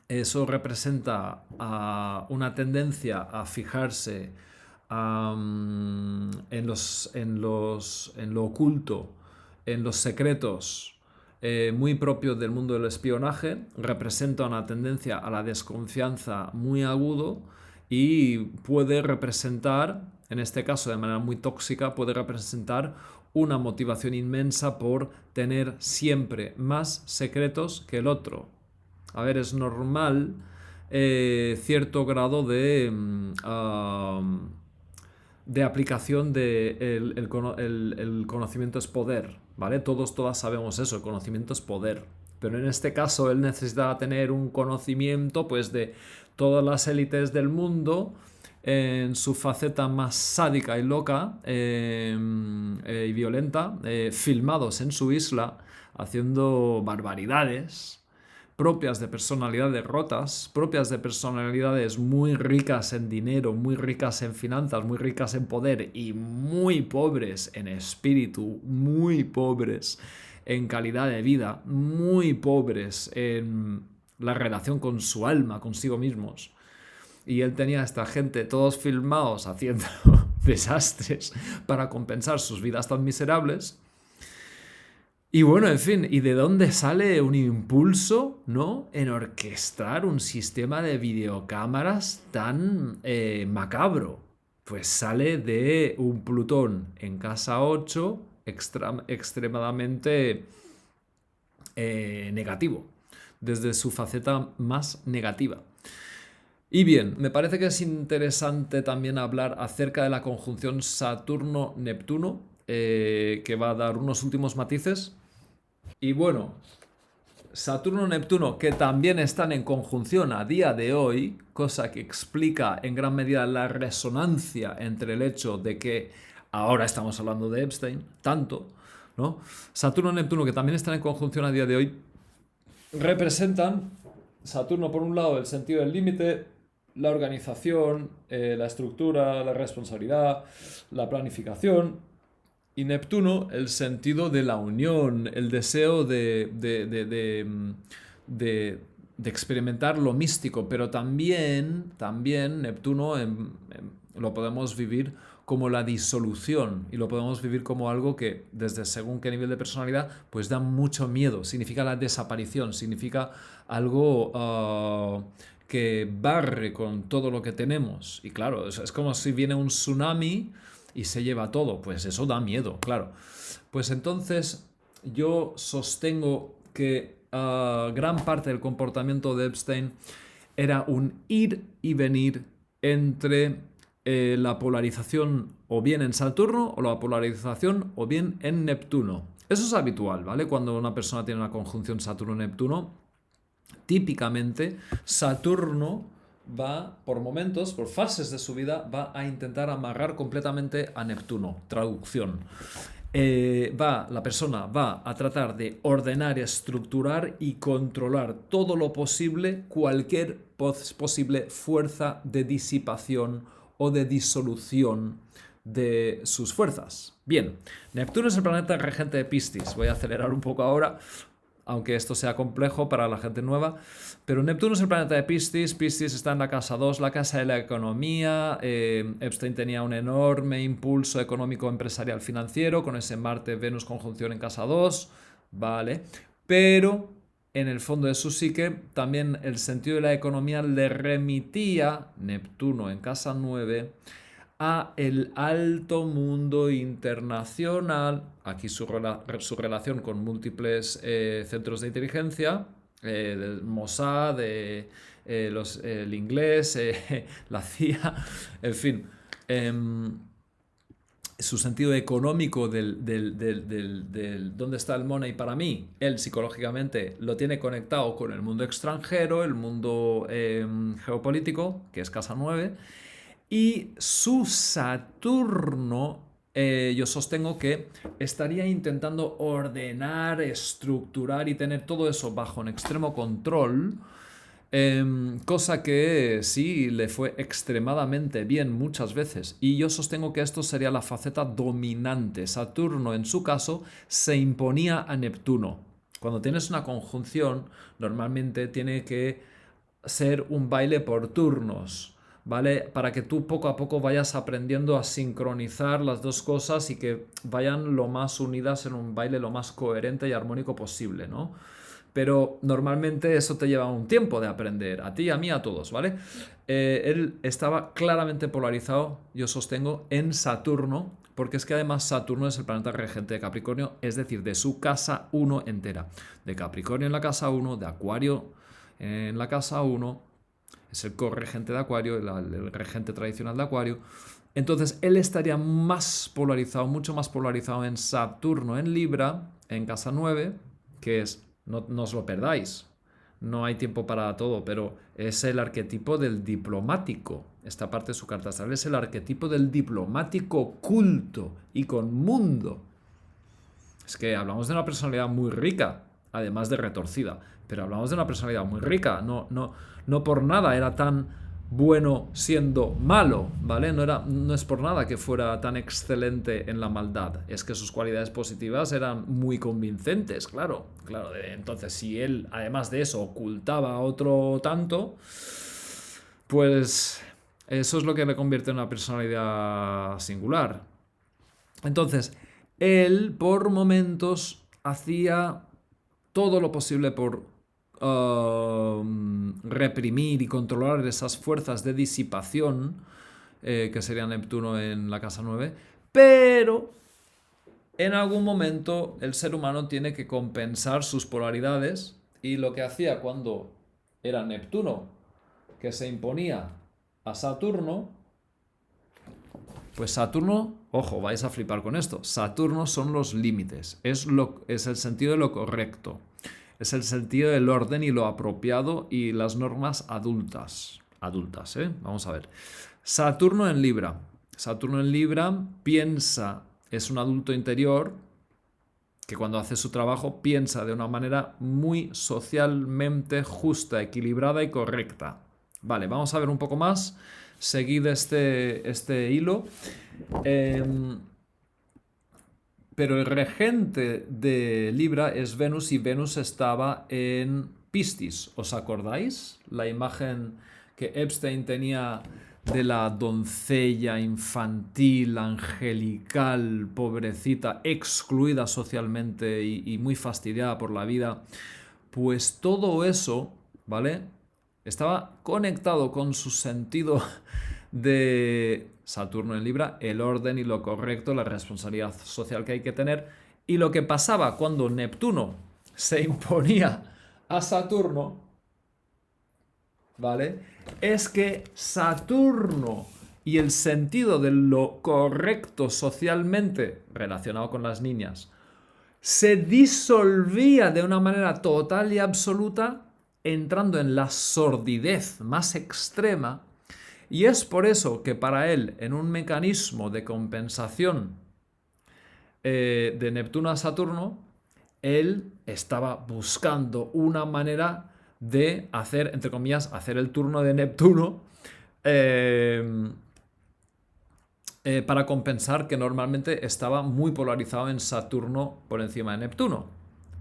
Speaker 1: eso representa una tendencia a fijarse en lo oculto, en los secretos, muy propios del mundo del espionaje. Representa una tendencia a la desconfianza muy agudo y puede representar, en este caso de manera muy tóxica, puede representar una motivación inmensa por tener siempre más secretos que el otro. A ver, es normal cierto grado de aplicación de el conocimiento es poder, ¿vale? Todas sabemos eso, el conocimiento es poder. Pero en este caso él necesitaba tener un conocimiento, pues, de todas las élites del mundo en su faceta más sádica y loca y violenta, filmados en su isla, haciendo barbaridades propias de personalidades rotas, propias de personalidades muy ricas en dinero, muy ricas en finanzas, muy ricas en poder y muy pobres en espíritu, muy pobres en calidad de vida, muy pobres en la relación con su alma, consigo mismos. Y él tenía a esta gente todos filmados haciendo desastres para compensar sus vidas tan miserables. Y bueno, en fin, ¿y de dónde sale un impulso, ¿no?, en orquestar un sistema de videocámaras tan macabro? Pues sale de un Plutón en casa 8 extremadamente negativo, desde su faceta más negativa. Y bien, me parece que es interesante también hablar acerca de la conjunción Saturno-Neptuno, que va a dar unos últimos matices. Y bueno, Saturno-Neptuno, que también están en conjunción a día de hoy, cosa que explica en gran medida la resonancia entre el hecho de que ahora estamos hablando de Epstein, tanto, ¿no? Saturno-Neptuno, que también están en conjunción a día de hoy, representan, Saturno por un lado, el sentido del límite, la organización, la estructura, la responsabilidad, la planificación, y Neptuno, el sentido de la unión, el deseo de experimentar lo místico, pero también Neptuno lo podemos vivir como la disolución, y lo podemos vivir como algo que, desde según qué nivel de personalidad, pues da mucho miedo. Significa la desaparición, significa algo que barre con todo lo que tenemos. Y claro, es como si viene un tsunami y se lleva todo, pues eso da miedo, claro. Pues entonces yo sostengo que gran parte del comportamiento de Epstein era un ir y venir entre la polarización o bien en Saturno o la polarización o bien en Neptuno. Eso es habitual, ¿vale? Cuando una persona tiene una conjunción Saturno-Neptuno, típicamente Saturno va, por momentos, por fases de su vida, va a intentar amarrar completamente a Neptuno. Traducción. La persona va a tratar de ordenar, estructurar y controlar todo lo posible, cualquier posible fuerza de disipación o de disolución de sus fuerzas. Bien, Neptuno es el planeta regente de Piscis. Voy a acelerar un poco ahora, aunque esto sea complejo para la gente nueva. Pero Neptuno es el planeta de Piscis. Piscis está en la casa 2, la casa de la economía. Epstein tenía un enorme impulso económico, empresarial, financiero, con ese Marte-Venus conjunción en casa 2. Vale. Pero en el fondo de su psique, también el sentido de la economía le remitía, Neptuno en casa 9, a el alto mundo internacional, aquí su relación con múltiples centros de inteligencia, del Mossad, el inglés, la CIA, en fin, su sentido económico del dónde está el money para mí, él psicológicamente lo tiene conectado con el mundo extranjero, el mundo geopolítico, que es casa 9, y su Saturno, yo sostengo que estaría intentando ordenar, estructurar y tener todo eso bajo un extremo control, cosa que sí le fue extremadamente bien muchas veces. Y yo sostengo que esto sería la faceta dominante. Saturno, en su caso, se imponía a Neptuno. Cuando tienes una conjunción, normalmente tiene que ser un baile por turnos. ¿Vale? Para que tú poco a poco vayas aprendiendo a sincronizar las dos cosas y que vayan lo más unidas en un baile lo más coherente y armónico posible, ¿no? Pero normalmente eso te lleva un tiempo de aprender, a ti, a mí, a todos, ¿vale? Él estaba claramente polarizado, yo sostengo, en Saturno, porque es que además Saturno es el planeta regente de Capricornio, es decir, de su casa 1 entera. De Capricornio en la casa 1, de Acuario en la casa 1, es el corregente de Acuario, el regente tradicional de Acuario. Entonces él estaría más polarizado, mucho más polarizado en Saturno en Libra, en casa 9, que es, no os lo perdáis, no hay tiempo para todo, pero es el arquetipo del diplomático. Esta parte de su carta astral es el arquetipo del diplomático culto y con mundo. Es que hablamos de una personalidad muy rica, además de retorcida, pero hablamos de una personalidad muy rica, no por nada era tan bueno siendo malo, ¿vale? No es por nada que fuera tan excelente en la maldad, es que sus cualidades positivas eran muy convincentes, claro. Entonces, si él, además de eso, ocultaba otro tanto, pues eso es lo que le convierte en una personalidad singular. Entonces, él por momentos hacía todo lo posible por reprimir y controlar esas fuerzas de disipación, que sería Neptuno en la casa 9, pero en algún momento el ser humano tiene que compensar sus polaridades, y lo que hacía cuando era Neptuno que se imponía a Saturno, pues Saturno, ojo, vais a flipar con esto, Saturno son los límites, es el sentido de lo correcto, es el sentido del orden y lo apropiado y las normas adultas, vamos a ver. Saturno en Libra piensa, es un adulto interior que cuando hace su trabajo piensa de una manera muy socialmente justa, equilibrada y correcta. Vale, vamos a ver un poco más. Seguid este hilo. Pero el regente de Libra es Venus, y Venus estaba en Piscis. ¿Os acordáis? La imagen que Epstein tenía de la doncella infantil, angelical, pobrecita, excluida socialmente y muy fastidiada por la vida. Pues todo eso, ¿vale? Estaba conectado con su sentido de Saturno en Libra, el orden y lo correcto, la responsabilidad social que hay que tener. Y lo que pasaba cuando Neptuno se imponía a Saturno, ¿vale? Es que Saturno y el sentido de lo correcto socialmente relacionado con las niñas se disolvía de una manera total y absoluta entrando en la sordidez más extrema, y es por eso que para él, en un mecanismo de compensación de Neptuno a Saturno, él estaba buscando una manera de hacer, entre comillas, hacer el turno de Neptuno para compensar que normalmente estaba muy polarizado en Saturno por encima de Neptuno.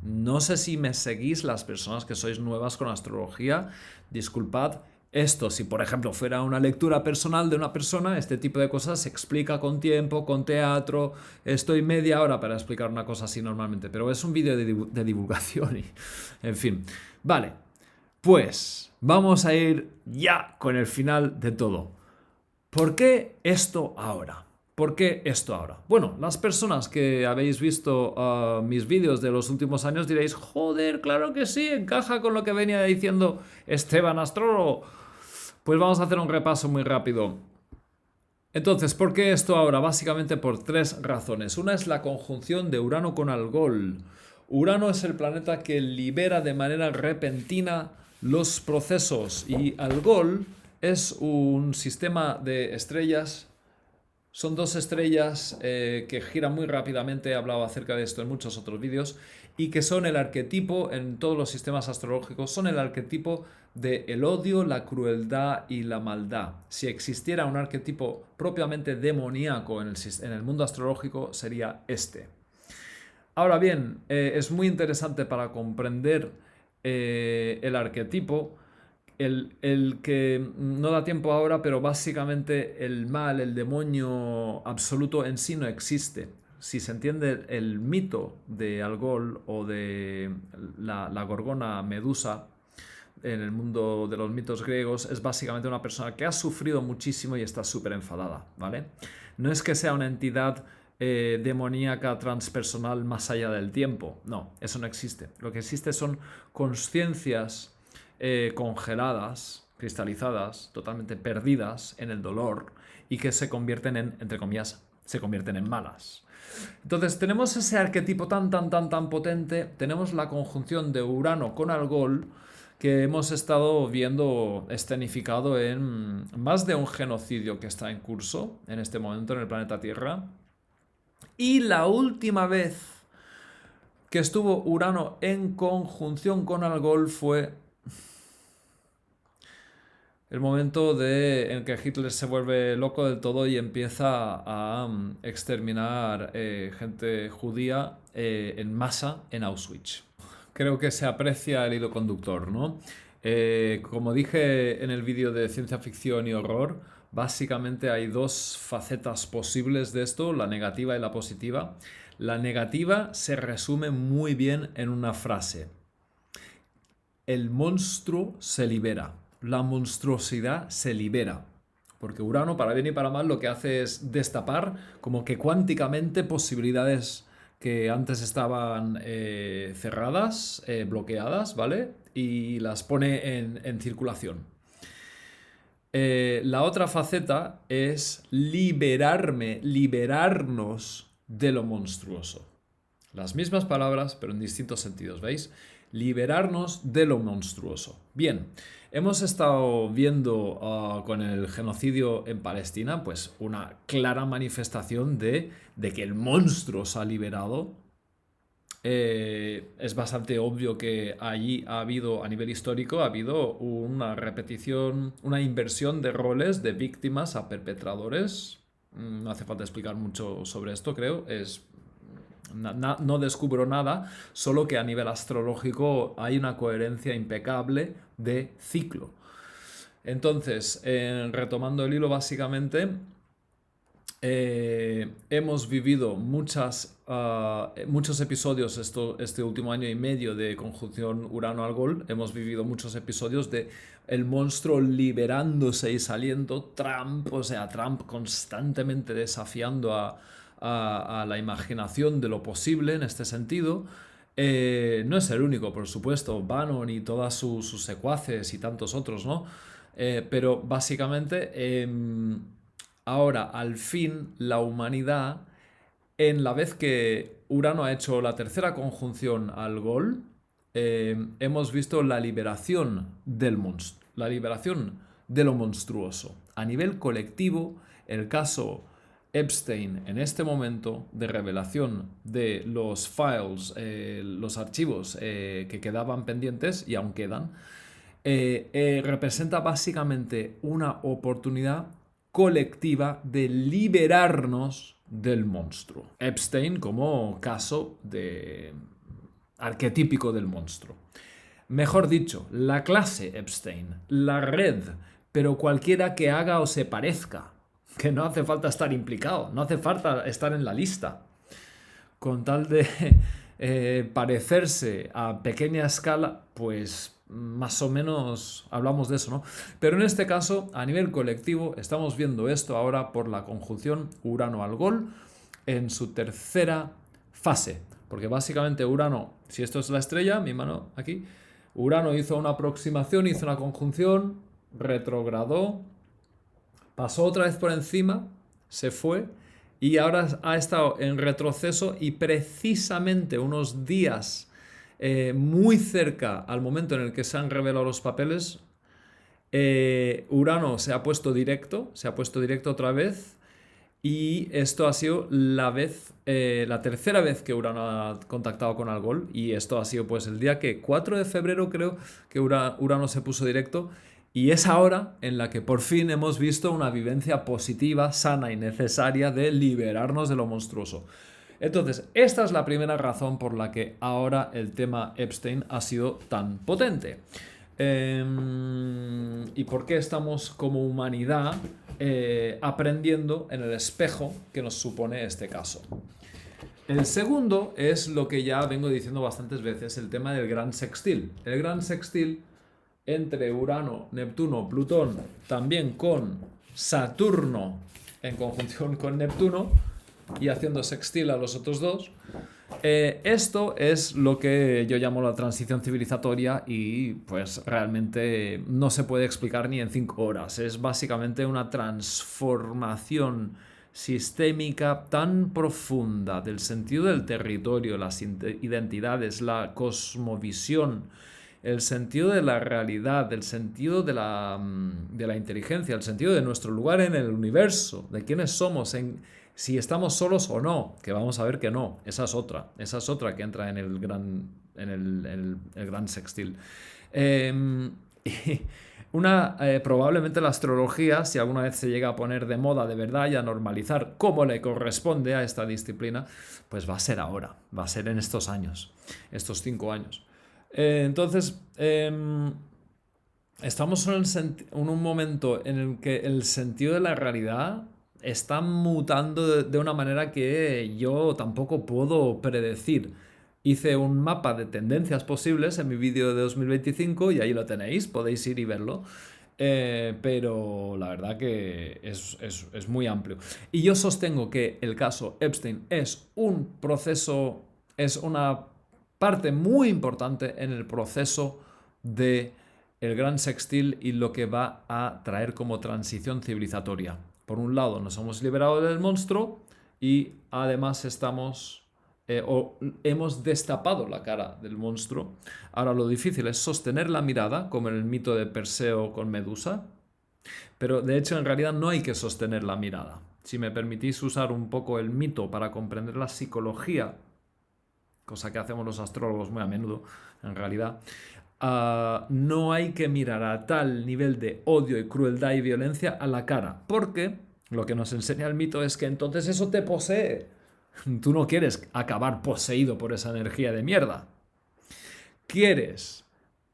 Speaker 1: No sé si me seguís las personas que sois nuevas con astrología, disculpad. Esto, si por ejemplo fuera una lectura personal de una persona, este tipo de cosas se explica con tiempo, con teatro. Estoy media hora para explicar una cosa así normalmente, pero es un vídeo de divulgación y, en fin. Vale, pues vamos a ir ya con el final de todo. ¿Por qué esto ahora? ¿Por qué esto ahora? Bueno, las personas que habéis visto mis vídeos de los últimos años diréis, joder, claro que sí, encaja con lo que venía diciendo Esteban Astrólogo. Pues vamos a hacer un repaso muy rápido. Entonces, ¿por qué esto ahora? Básicamente por 3 razones. Una es la conjunción de Urano con Algol. Urano es el planeta que libera de manera repentina los procesos y Algol es un sistema de estrellas. Son 2 estrellas que giran muy rápidamente, he hablado acerca de esto en muchos otros vídeos, y que son el arquetipo, en todos los sistemas astrológicos, son el arquetipo del odio, la crueldad y la maldad. Si existiera un arquetipo propiamente demoníaco en el mundo astrológico, sería este. Ahora bien, es muy interesante para comprender el arquetipo, el que no da tiempo ahora, pero básicamente el mal, el demonio absoluto en sí no existe. Si se entiende el mito de Algol o de la gorgona Medusa en el mundo de los mitos griegos, es básicamente una persona que ha sufrido muchísimo y está súper enfadada, ¿vale? No es que sea una entidad demoníaca transpersonal más allá del tiempo, no, eso no existe. Lo que existe son conciencias congeladas, cristalizadas, totalmente perdidas en el dolor y que se convierten en, entre comillas, se convierten en malas. Entonces tenemos ese arquetipo tan potente, tenemos la conjunción de Urano con Algol que hemos estado viendo escenificado en más de un genocidio que está en curso en este momento en el planeta Tierra. Y la última vez que estuvo Urano en conjunción con Algol fue el momento en que Hitler se vuelve loco del todo y empieza a exterminar gente judía en masa en Auschwitz. Creo que se aprecia el hilo conductor, ¿no? Como dije en el vídeo de ciencia ficción y horror, básicamente hay 2 facetas posibles de esto, la negativa y la positiva. La negativa se resume muy bien en una frase. El monstruo se libera. La monstruosidad se libera. Porque Urano, para bien y para mal, lo que hace es destapar como que cuánticamente posibilidades que antes estaban cerradas, bloqueadas, ¿vale? Y las pone en circulación. La otra faceta es liberarnos de lo monstruoso. Las mismas palabras, pero en distintos sentidos, ¿veis? Liberarnos de lo monstruoso. Bien, hemos estado viendo con el genocidio en Palestina, pues una clara manifestación de que el monstruo se ha liberado. Es bastante obvio que allí ha habido, a nivel histórico, ha habido una repetición, una inversión de roles de víctimas a perpetradores. No hace falta explicar mucho sobre esto, creo. No descubro nada, solo que a nivel astrológico hay una coherencia impecable de ciclo. Entonces, retomando el hilo, básicamente, hemos vivido muchos episodios este último año y medio de conjunción Urano-Algol. Hemos vivido muchos episodios de el monstruo liberándose y saliendo, Trump constantemente desafiando a la imaginación de lo posible en este sentido. No es el único, por supuesto, Bannon y todas sus secuaces y tantos otros, ¿no? Pero básicamente ahora, al fin, la humanidad, en la vez que Urano ha hecho la tercera conjunción al Gol, hemos visto la liberación del monstruo, la liberación de lo monstruoso. A nivel colectivo, el caso Epstein en este momento de revelación de los files, los archivos que quedaban pendientes y aún quedan, representa básicamente una oportunidad colectiva de liberarnos del monstruo. Epstein como caso de arquetípico del monstruo. Mejor dicho, la clase Epstein, la red, pero cualquiera que haga o se parezca, que no hace falta estar implicado, no hace falta estar en la lista. Con tal de parecerse a pequeña escala, pues más o menos hablamos de eso, ¿no? Pero en este caso, a nivel colectivo, estamos viendo esto ahora por la conjunción Urano-Algol en su tercera fase. Porque básicamente Urano, si esto es la estrella, mi mano aquí, Urano hizo una aproximación, hizo una conjunción, retrogradó, pasó otra vez por encima, se fue y ahora ha estado en retroceso y precisamente unos días muy cerca al momento en el que se han revelado los papeles, Urano se ha puesto directo otra vez y esto ha sido la tercera vez que Urano ha contactado con Algol y esto ha sido pues el día que 4 de febrero creo que Urano se puso directo y es ahora en la que por fin hemos visto una vivencia positiva, sana y necesaria de liberarnos de lo monstruoso. Entonces, esta es la primera razón por la que ahora el tema Epstein ha sido tan potente. ¿Y por qué estamos como humanidad aprendiendo en el espejo que nos supone este caso? El segundo es lo que ya vengo diciendo bastantes veces, el tema del gran sextil. El gran sextil entre Urano, Neptuno, Plutón, también con Saturno en conjunción con Neptuno y haciendo sextil a los otros dos. Esto es lo que yo llamo la transición civilizatoria y pues realmente no se puede explicar ni en 5 horas. Es básicamente una transformación sistémica tan profunda del sentido del territorio, las identidades, la cosmovisión, el sentido de la realidad, el sentido de la inteligencia, el sentido de nuestro lugar en el universo, de quiénes somos, si estamos solos o no, que vamos a ver que no, esa es otra que entra en el gran sextil. Probablemente la astrología, si alguna vez se llega a poner de moda de verdad y a normalizar como le corresponde a esta disciplina, pues va a ser ahora, va a ser en estos años, estos 5 años. Entonces, estamos en un momento en el que el sentido de la realidad está mutando de una manera que yo tampoco puedo predecir. Hice un mapa de tendencias posibles en mi vídeo de 2025 y ahí lo tenéis, podéis ir y verlo. Pero la verdad que es muy amplio. Y yo sostengo que el caso Epstein es un proceso, es una parte muy importante en el proceso de el gran sextil y lo que va a traer como transición civilizatoria. Por un lado, nos hemos liberado del monstruo y además hemos destapado la cara del monstruo. Ahora lo difícil es sostener la mirada, como en el mito de Perseo con Medusa, pero de hecho en realidad no hay que sostener la mirada. Si me permitís usar un poco el mito para comprender la psicología, cosa que hacemos los astrólogos muy a menudo, en realidad, no hay que mirar a tal nivel de odio y crueldad y violencia a la cara, porque lo que nos enseña el mito es que entonces eso te posee. Tú no quieres acabar poseído por esa energía de mierda. Quieres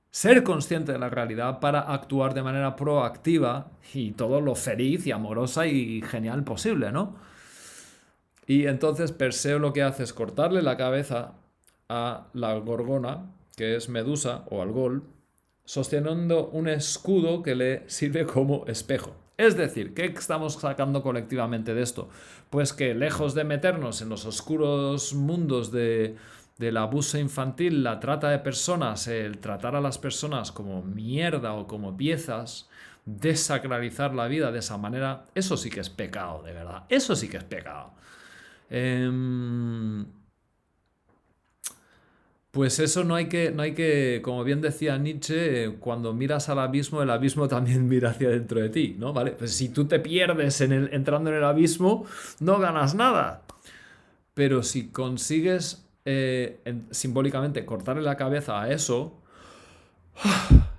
Speaker 1: ser consciente de la realidad para actuar de manera proactiva y todo lo feliz y amorosa y genial posible, ¿no? Y entonces Perseo lo que hace es cortarle la cabeza a la gorgona, que es Medusa o Algol, sosteniendo un escudo que le sirve como espejo. Es decir, ¿qué estamos sacando colectivamente de esto? Pues que lejos de meternos en los oscuros mundos del abuso infantil, la trata de personas, el tratar a las personas como mierda o como piezas, desacralizar la vida de esa manera, eso sí que es pecado, de verdad. Eso sí que es pecado. Pues eso no hay que, como bien decía Nietzsche, cuando miras al abismo, el abismo también mira hacia dentro de ti, ¿no? ¿Vale? Pues si tú te pierdes entrando en el abismo, no ganas nada. Pero si consigues simbólicamente cortarle la cabeza a eso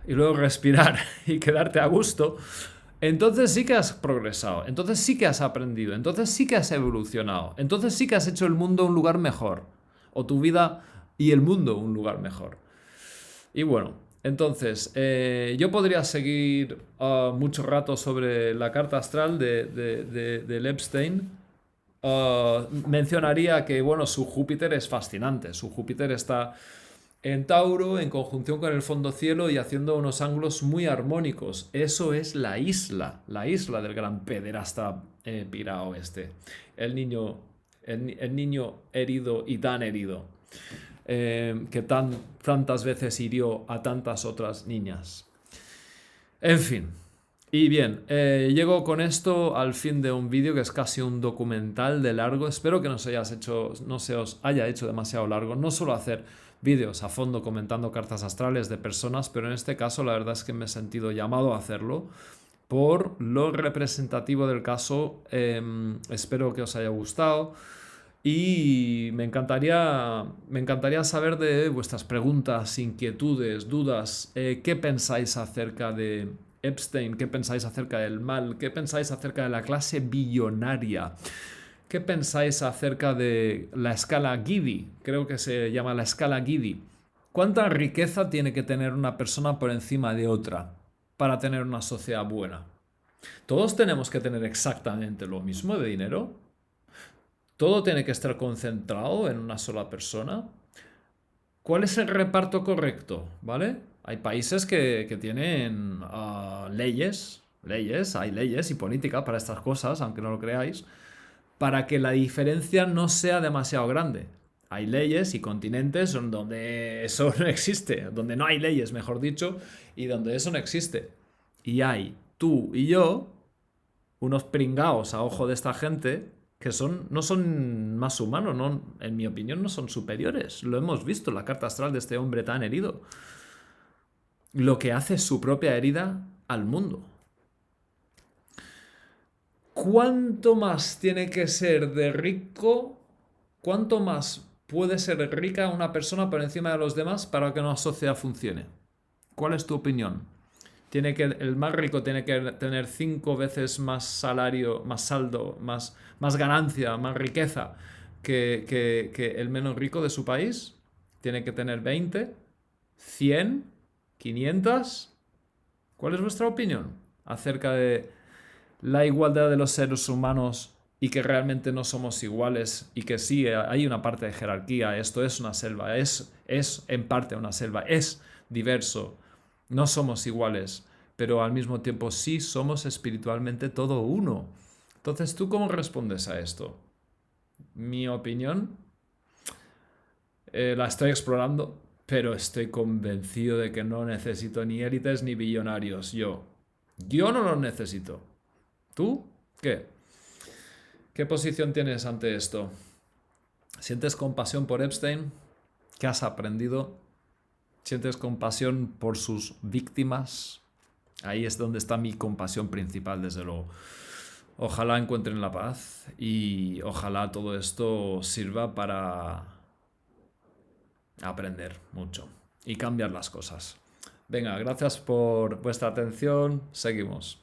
Speaker 1: y luego respirar y quedarte a gusto, entonces sí que has progresado, entonces sí que has aprendido, entonces sí que has evolucionado, entonces sí que has hecho el mundo un lugar mejor, o tu vida y el mundo un lugar mejor. Y bueno, entonces, yo podría seguir mucho rato sobre la carta astral del Epstein. Mencionaría que, bueno, su Júpiter es fascinante. Su Júpiter está en Tauro, en conjunción con el fondo cielo y haciendo unos ángulos muy armónicos. Eso es la isla del gran pederasta pirao este. El niño, el niño herido y tan herido, que tantas veces hirió a tantas otras niñas. En fin. Y bien, llego con esto al fin de un vídeo que es casi un documental de largo. Espero que no se os haya hecho demasiado largo. No suelo hacer vídeos a fondo comentando cartas astrales de personas, pero en este caso la verdad es que me he sentido llamado a hacerlo por lo representativo del caso. Espero que os haya gustado. Y me encantaría saber de vuestras preguntas, inquietudes, dudas. ¿Qué pensáis acerca de Epstein? ¿Qué pensáis acerca del mal? ¿Qué pensáis acerca de la clase billonaria? ¿Qué pensáis acerca de la escala Gini? Creo que se llama la escala Gini. ¿Cuánta riqueza tiene que tener una persona por encima de otra para tener una sociedad buena? ¿Todos tenemos que tener exactamente lo mismo de dinero? ¿Todo tiene que estar concentrado en una sola persona? ¿Cuál es el reparto correcto? ¿Vale? Hay países que tienen hay leyes y política para estas cosas, aunque no lo creáis, para que la diferencia no sea demasiado grande. Hay leyes y continentes donde eso no existe, donde no hay leyes, mejor dicho, y donde eso no existe. Y hay tú y yo, unos pringaos a ojo de esta gente, que no son más humanos, no, en mi opinión no son superiores. Lo hemos visto en la carta astral de este hombre tan herido. Lo que hace su propia herida al mundo. ¿Cuánto más tiene que ser de rico? ¿Cuánto más puede ser rica una persona por encima de los demás para que una sociedad funcione? ¿Cuál es tu opinión? El más rico tiene que tener 5 veces más salario, más saldo, más ganancia, más riqueza que el menos rico de su país. Tiene que tener 20, 100, 500. ¿Cuál es vuestra opinión acerca de la igualdad de los seres humanos y que realmente no somos iguales y que sí hay una parte de jerarquía? Esto es una selva, es en parte una selva, es diverso. No somos iguales, pero al mismo tiempo sí somos espiritualmente todo uno. Entonces, ¿tú cómo respondes a esto? Mi opinión, la estoy explorando, pero estoy convencido de que no necesito ni élites ni billonarios. Yo no los necesito. ¿Tú? ¿Qué? ¿Qué posición tienes ante esto? ¿Sientes compasión por Epstein? ¿Qué has aprendido? ¿Sientes compasión por sus víctimas? Ahí es donde está mi compasión principal, desde luego. Ojalá encuentren la paz y ojalá todo esto sirva para aprender mucho y cambiar las cosas. Venga, gracias por vuestra atención. Seguimos.